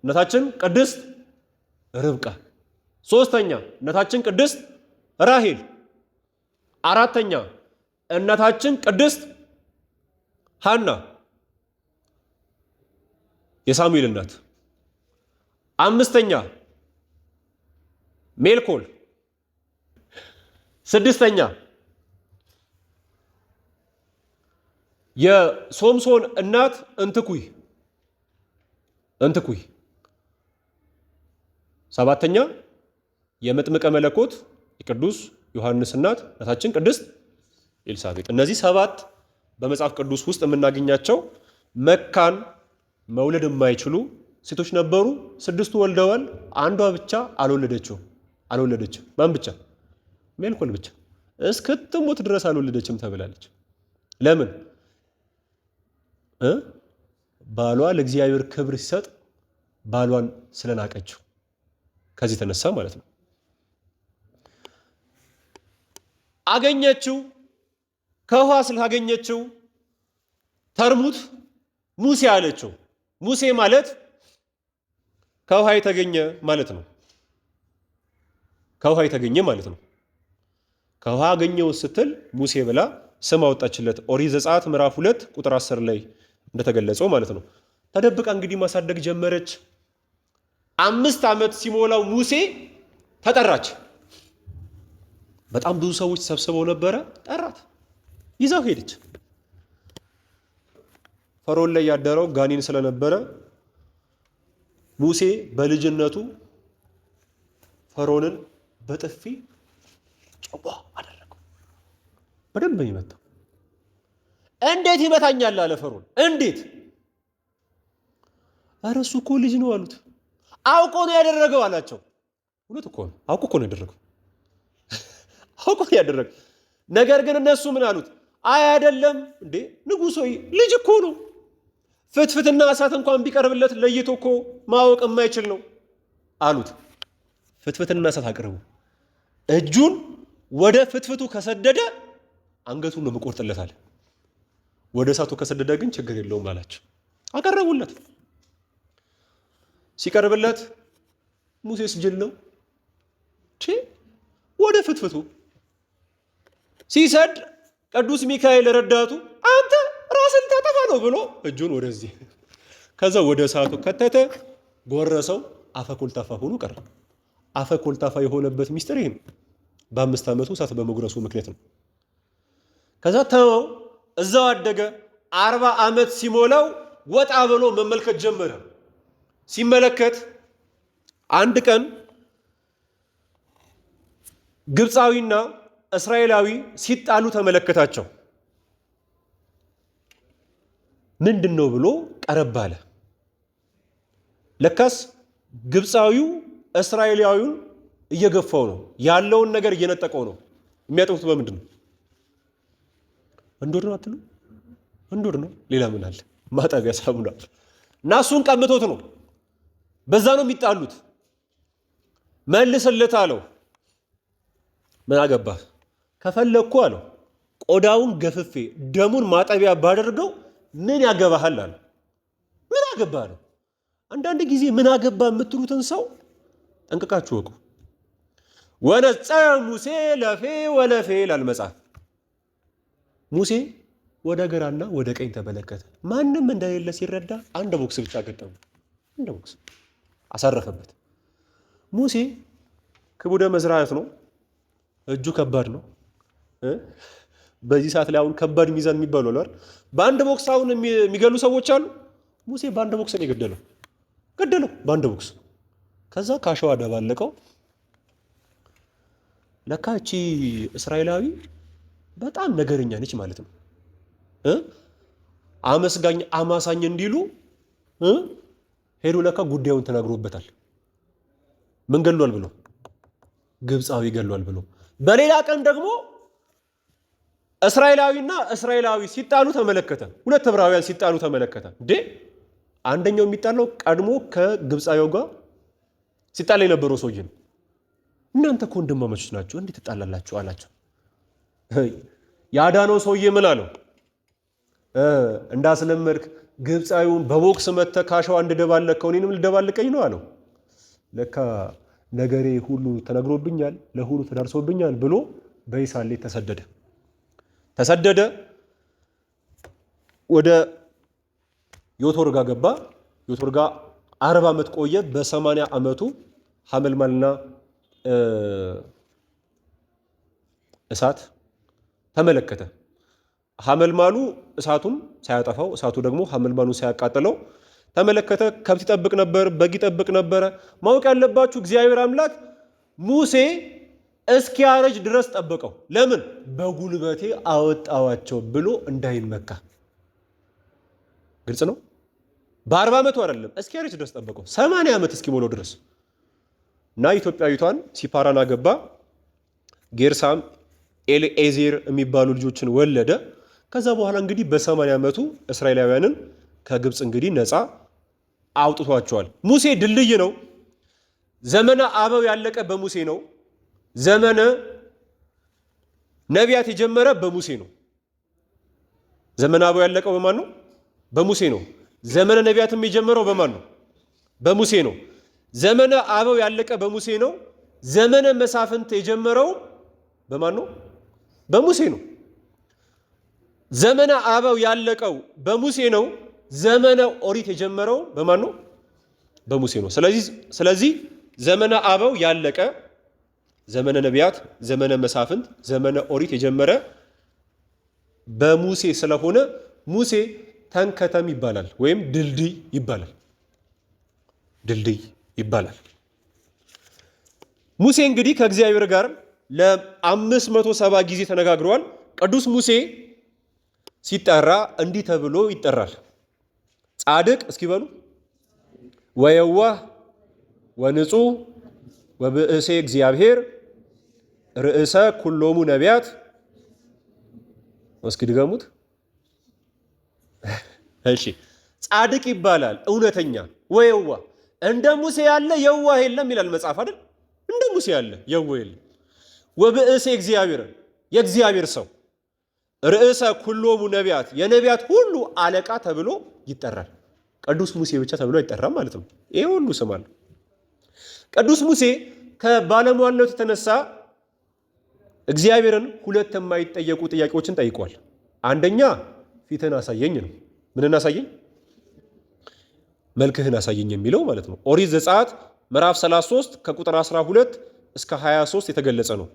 [SPEAKER 1] እናታችን ቅድስት ርብቃ፣ ሶስተኛ እናታችን ቅድስት ራሄል፣ አራተኛ እናታችን ቅድስት ሐና የሳሙኤል እናት፣ አምስተኛ ሜልኮል፣ ስድስተኛ የሶምሶን እናት እንትኩይ፣ ሰባተኛ የመጥምቀ መለኮት የቅዱስ ዮሐንስ እናት እናታችን ቅድስት ኤልሳቤጥ። እነዚህ 7 በመጽሐፍ ቅዱስ ውስጥ የምናገኛቸው መካን መውለድ የማይችሉ ሴቶች ነበሩ፣ 6ቱ ወልደዋል። አንዷ ብቻ አልወለደችም። ማን ብቻ? ሜልኮል ብቻ እስክትሞት ድረስ አልወለደችም ተብላለች። ለምን? ባሏ ለእግዚአብሔር ክብር ሲሰጥ ባሏን ስለናቀችው። ከዚህ ተነሳ ማለት ነው። አገኘችው። ከውሃ ስላገኘችው ተርሙት ሙሴ አለችው። ሙሴ ማለት ከውሃ የተገኘ ማለት ነው። ከውሃ የተገኘ ማለት ነው። ከውሃ አገኘው ስትል ሙሴ ብላ ስም አወጣችለት። ኦሪት ዘጸአት ምዕራፍ 2 ቁጥር 10 ላይ እንደተገለጸው ማለት ነው። ተደብቃ እንግዲህ ማሳደግ ጀመረች። 5 ዓመት ሲሞላው ሙሴ ተጠራች። በጣም ብዙ ሰዎች ተሰብስበው ነበረ። ጠራት፣ ይዛው ሄደች። ፈርዖን ላይ ያደረው ጋኔን ስለነበረ ሙሴ በልጅነቱ ፈርዖንን በጥፊ ጨዋ አደረገው። በደንብ ይመታው። እንዴት ይመታኛል አለ ፈርዖን። እንዴት? ኧረ እሱ እኮ ልጅ ነው አሉት። አውቆ ነው ያደረገው አላቸው። እውነት እኮ ነው፣ አውቆ እኮ ነው ያደረገው። አውቆ ነው ያደረገው። ነገር ግን እነሱ ምን አሉት? አይ አይደለም እንዴ ንጉሥ ሆይ ልጅ እኮ ነው፣ ፍትፍትና እሳት እንኳን ቢቀርብለት ለይቶ እኮ ማወቅ የማይችል ነው አሉት። ፍትፍትና እሳት አቅርቡ፣ እጁን ወደ ፍትፍቱ ከሰደደ አንገቱን ነው መቆርጥለታል፣ ወደ እሳቱ ከሰደደ ግን ችግር የለውም አላቸው። አቀረቡለት። ሲቀርብለት ሙሴስ ጅል ነው ወደ ፍትፍቱ ሲሰድ ቅዱስ ሚካኤል ረዳቱ አንተ ራስን ታጠፋ ነው ብሎ እጁን ወደዚህ ከዛ ወደ እሳቱ ከተተ፣ ጎረሰው። አፈኮልታፋ ሆኖ ቀረ። አፈኮልታፋ የሆነበት ሚስጥር ይሄ ነው። በ5 ዓመቱ እሳት በመጉረሱ ምክንያት ነው። ከዛ ተወው፣ እዛው አደገ። 40 ዓመት ሲሞላው ወጣ ብሎ መመልከት ጀመረ። ሲመለከት አንድ ቀን ግብፃዊና እስራኤላዊ ሲጣሉ ተመለከታቸው። ምንድነው ብሎ ቀረብ አለ። ለካስ ግብፃዊው እስራኤላዊውን እየገፋው ነው፣ ያለውን ነገር እየነጠቀው ነው። የሚያጠፉት በምንድን ነው? እንዶድ ነው አትሉ? እንዶድ ነው። ሌላ ምን አለ? ማጠቢያ ሳሙና እና እሱን ቀምቶት ነው። በዛ ነው የሚጣሉት። መልስለት አለው። ምን አገባህ? ከፈለኩ አለው ቆዳውን ገፍፌ ደሙን ማጠቢያ ባደርገው ምን ያገባሃል አለ። ምን አገባህ አለው። አንዳንድ ጊዜ ምን አገባ የምትሉትን ሰው ጠንቅቃችሁ ወቁ። ወነጸ ሙሴ ለፌ ወለፌ ይላል መጽሐፍ። ሙሴ ወደ ግራና ወደ ቀኝ ተመለከተ። ማንም እንደሌለ ሲረዳ አንድ ቦክስ ብቻ ገጠሙ። አንድ ቦክስ አሳረፈበት። ሙሴ ክቡደ መዝራዕት ነው፣ እጁ ከባድ ነው። በዚህ ሰዓት ላይ አሁን ከባድ ሚዛን የሚባለው አይደል? በአንድ ቦክስ አሁን የሚገሉ ሰዎች አሉ። ሙሴ በአንድ ቦክስ ነው የገደለው በአንድ ቦክስ። ከዛ ካሸዋ ደባለቀው። ለካ እቺ እስራኤላዊ በጣም ነገረኛ ነች ማለት ነው። አመስጋኝ አማሳኝ እንዲሉ ሄዱ። ለካ ጉዳዩን ተናግሮበታል። ምን ገሏል ብሎ? ግብፃዊ ገሏል ብሎ። በሌላ ቀን ደግሞ እስራኤላዊና እስራኤላዊ ሲጣሉ ተመለከተ። ሁለት ዕብራውያን ሲጣሉ ተመለከተ። እንዴ አንደኛው የሚጣለው ቀድሞ ከግብፃዊው ጋር ሲጣላ የነበረው ሰውዬ ነው። እናንተ እኮ ወንድማማቾች ናችሁ እንዴት ትጣላላችሁ አላቸው። ያዳነው ሰውዬ ምን አለው? እንዳስለመድክ ግብፃዊውን በቦክስ መተህ ካሸዋ እንደደባለቀው እኔንም ልደባልቀኝ ነው አለው። ለካ ነገሬ ሁሉ ተነግሮብኛል፣ ለሁሉ ተዳርሶብኛል ብሎ በይሳሌ ተሰደደ። ወደ ዮቶር ጋር ገባ። ዮቶር ጋር 40 ዓመት ቆየ። በ80 ዓመቱ ሐመልማልና እሳት ተመለከተ። ሐመልማሉ እሳቱን ሳያጠፋው፣ እሳቱ ደግሞ ሐመልማሉን ሳያቃጥለው ተመለከተ። ከብት ይጠብቅ ነበር፣ በግ ይጠብቅ ነበረ። ማወቅ ያለባችሁ እግዚአብሔር አምላክ ሙሴ እስኪያረጅ ድረስ ጠበቀው። ለምን? በጉልበቴ አወጣዋቸው ብሎ እንዳይመካ። ግልጽ ነው። በ40 ዓመቱ አይደለም እስኪያረጅ ድረስ ጠበቀው 80 ዓመት እስኪሞላው ድረስ እና ኢትዮጵያዊቷን ሲፓራን አገባ። ጌርሳም ኤልኤዜር የሚባሉ ልጆችን ወለደ። ከዛ በኋላ እንግዲህ በ80 ዓመቱ እስራኤላውያንን ከግብፅ እንግዲህ ነፃ አውጥቷቸዋል። ሙሴ ድልድይ ነው። ዘመነ አበው ያለቀ በሙሴ ነው። ዘመነ ነቢያት የጀመረ በሙሴ ነው። ዘመነ አበው ያለቀው በማን ነው? በሙሴ ነው። ዘመነ ነቢያትም የጀመረው በማን ነው? በሙሴ ነው። ዘመነ አበው ያለቀ በሙሴ ነው። ዘመነ መሳፍንት የጀመረው በማን ነው? በሙሴ ነው። ዘመነ አበው ያለቀው በሙሴ ነው። ዘመነ ኦሪት የጀመረው በማን ነው? በሙሴ ነው። ስለዚህ ዘመነ አበው ያለቀ፣ ዘመነ ነቢያት፣ ዘመነ መሳፍንት፣ ዘመነ ኦሪት የጀመረ በሙሴ ስለሆነ ሙሴ ተንከተም ይባላል ወይም ድልድይ ይባላል። ድልድይ ይባላል። ሙሴ እንግዲህ ከእግዚአብሔር ጋር ለ570 ጊዜ ተነጋግሯል። ቅዱስ ሙሴ ሲጠራ እንዲህ ተብሎ ይጠራል። ጻድቅ እስኪ በሉ ወየዋህ ወንጹህ ወብእሴ እግዚአብሔር ርእሰ ኩሎሙ ነቢያት። እስኪ ድገሙት። እሺ ጻድቅ ይባላል እውነተኛ፣ ወየዋህ እንደ ሙሴ ያለ የዋህ የለም ይላል መጽሐፍ አይደል? እንደ ሙሴ ያለ የዋህ የለም። ወብእሴ እግዚአብሔር የእግዚአብሔር ሰው፣ ርእሰ ኩሎሙ ነቢያት የነቢያት ሁሉ አለቃ ተብሎ ይጠራል። ቅዱስ ሙሴ ብቻ ተብሎ አይጠራም ማለት ነው። ይሄ ሁሉ ስም አለ። ቅዱስ ሙሴ ከባለሟልነቱ የተነሳ እግዚአብሔርን ሁለት የማይጠየቁ ጥያቄዎችን ጠይቋል። አንደኛ ፊትህን አሳየኝ ነው። ምንን አሳየኝ? መልክህን አሳየኝ የሚለው ማለት ነው። ኦሪት ዘጸአት ምዕራፍ 33 ከቁጥር 12 እስከ 23 የተገለጸ ነው።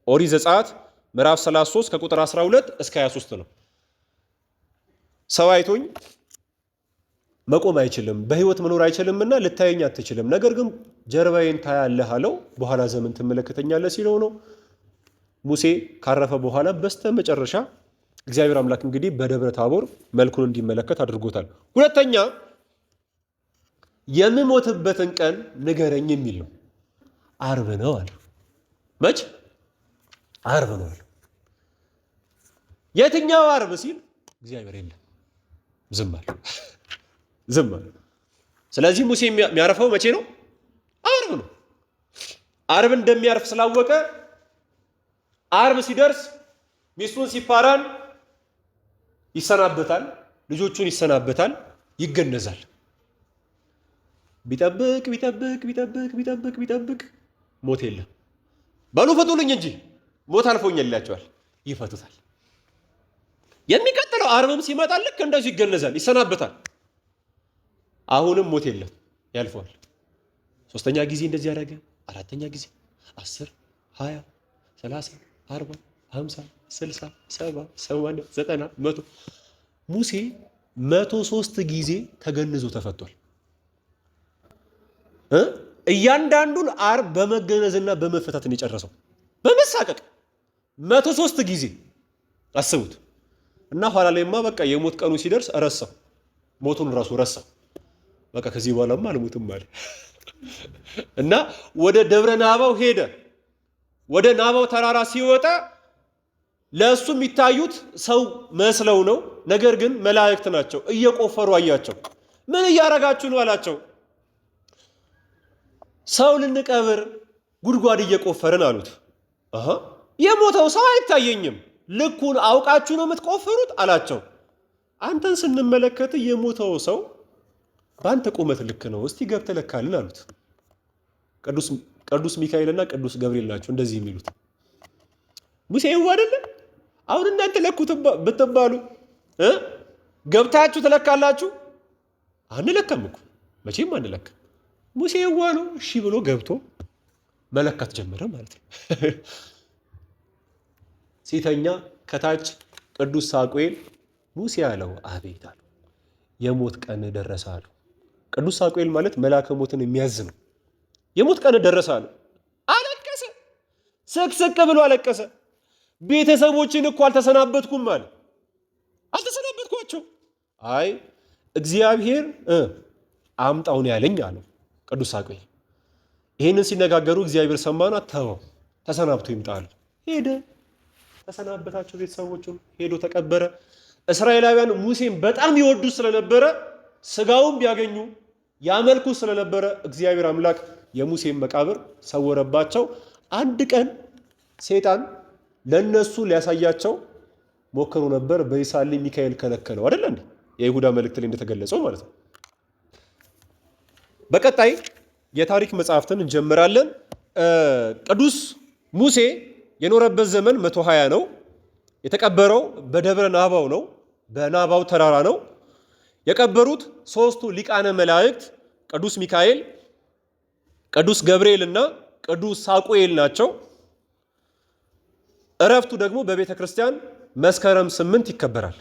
[SPEAKER 1] ኦሪት ዘጸአት ምዕራፍ 33 ከቁጥር 12 እስከ 23 ነው። ሰው አይቶኝ መቆም አይችልም፣ በህይወት መኖር አይችልምና ልታየኝ አትችልም፣ ነገር ግን ጀርባዬን ታያለህ አለው። በኋላ ዘመን ትመለከተኛለህ ሲለው ነው። ሙሴ ካረፈ በኋላ በስተ መጨረሻ እግዚአብሔር አምላክ እንግዲህ በደብረ ታቦር መልኩን እንዲመለከት አድርጎታል። ሁለተኛ የምሞትበትን ቀን ንገረኝ የሚል ነው። ዓርብ ነው አለ። መች? ዓርብ ነው አለ። የትኛው ዓርብ ሲል እግዚአብሔር የለም፣ ዝም አለ። ዝም አለ። ስለዚህ ሙሴ የሚያርፈው መቼ ነው? ዓርብ ነው። ዓርብ እንደሚያርፍ ስላወቀ ዓርብ ሲደርስ ሚስቱን ሲፓራን ይሰናበታል፣ ልጆቹን ይሰናበታል፣ ይገነዛል። ቢጠብቅ ቢጠብቅ ቢጠብቅ ቢጠብቅ ቢጠብቅ ሞት የለም። በሉ ፍቱልኝ እንጂ ሞት አልፎኛል ይላቸዋል። ይፈቱታል። የሚቀጥለው ዓርብም ሲመጣ ልክ እንደዚሁ ይገነዛል፣ ይሰናበታል። አሁንም ሞት የለም፣ ያልፈዋል። ሶስተኛ ጊዜ እንደዚህ ያደረገ፣ አራተኛ ጊዜ 10 20 30 40 50 60 70 80 90 100 ሙሴ 103 ጊዜ ተገንዞ ተፈቷል። እያንዳንዱን ዓርብ በመገነዝና በመፈታትን የጨረሰው በመሳቀቅ 103 ጊዜ አስቡት። እና ኋላ ላይማ በቃ የሞት ቀኑ ሲደርስ ረሳው፣ ሞቱን ራሱ ረሳው። በቃ ከዚህ በኋላማ አልሞትም አለ እና ወደ ደብረ ናባው ሄደ። ወደ ናባው ተራራ ሲወጣ ለእሱ የሚታዩት ሰው መስለው ነው፣ ነገር ግን መላእክት ናቸው። እየቆፈሩ አያቸው። ምን እያረጋችሁ ነው አላቸው። ሰው ልንቀብር ጉድጓድ እየቆፈርን አሉት። የሞተው ሰው አይታየኝም፣ ልኩን አውቃችሁ ነው የምትቆፍሩት አላቸው። አንተን ስንመለከት የሞተው ሰው በአንተ ቁመት ልክ ነው፣ እስቲ ገብተህ ለካልን አሉት። ቅዱስ ሚካኤልና ቅዱስ ገብርኤል ናቸው እንደዚህ የሚሉት። ሙሴ ይዋ አይደለ? አሁን እናንተ ለኩ ብትባሉ ገብታችሁ ትለካላችሁ? አንለካም እኮ መቼም አንለካም። ሙሴ ይዋ ነው፣ እሺ ብሎ ገብቶ መለካት ጀመረ ማለት ነው። ሲተኛ ከታች ቅዱስ ሳሙኤል ሙሴ አለው አቤት አለው፣ የሞት ቀን ደረሰ አለው። ቅዱስ ሳሙኤል ማለት መልአከ ሞትን የሚያዝ ነው። የሞት ቀን ደረሰ አለው። አለቀሰ፣ ስቅስቅ ብሎ አለቀሰ። ቤተሰቦችን እኮ አልተሰናበትኩም አለ። አልተሰናበትኳቸው። አይ እግዚአብሔር አምጣውን ያለኝ አለው ቅዱስ ሳቁኤል። ይህንን ሲነጋገሩ እግዚአብሔር ሰማና ተወው፣ ተሰናብቶ ይምጣል። ሄደ፣ ተሰናበታቸው። ቤተሰቦቹም ሄዶ ተቀበረ። እስራኤላውያን ሙሴን በጣም ይወዱት ስለነበረ ስጋውን ቢያገኙ ያመልኩ ስለነበረ እግዚአብሔር አምላክ የሙሴን መቃብር ሰወረባቸው። አንድ ቀን ሰይጣን ለነሱ ሊያሳያቸው ሞክሮ ነበር። በይሳሌ ሚካኤል ከለከለው አይደል እንዴ? የይሁዳ መልእክት ላይ እንደተገለጸው ማለት ነው። በቀጣይ የታሪክ መጽሐፍትን እንጀምራለን። ቅዱስ ሙሴ የኖረበት ዘመን 120 ነው። የተቀበረው በደብረ ናባው ነው፣ በናባው ተራራ ነው። የቀበሩት ሶስቱ ሊቃነ መላእክት ቅዱስ ሚካኤል፣ ቅዱስ ገብርኤል እና ቅዱስ ሳቁኤል ናቸው። እረፍቱ ደግሞ በቤተ ክርስቲያን መስከረም 8 ይከበራል።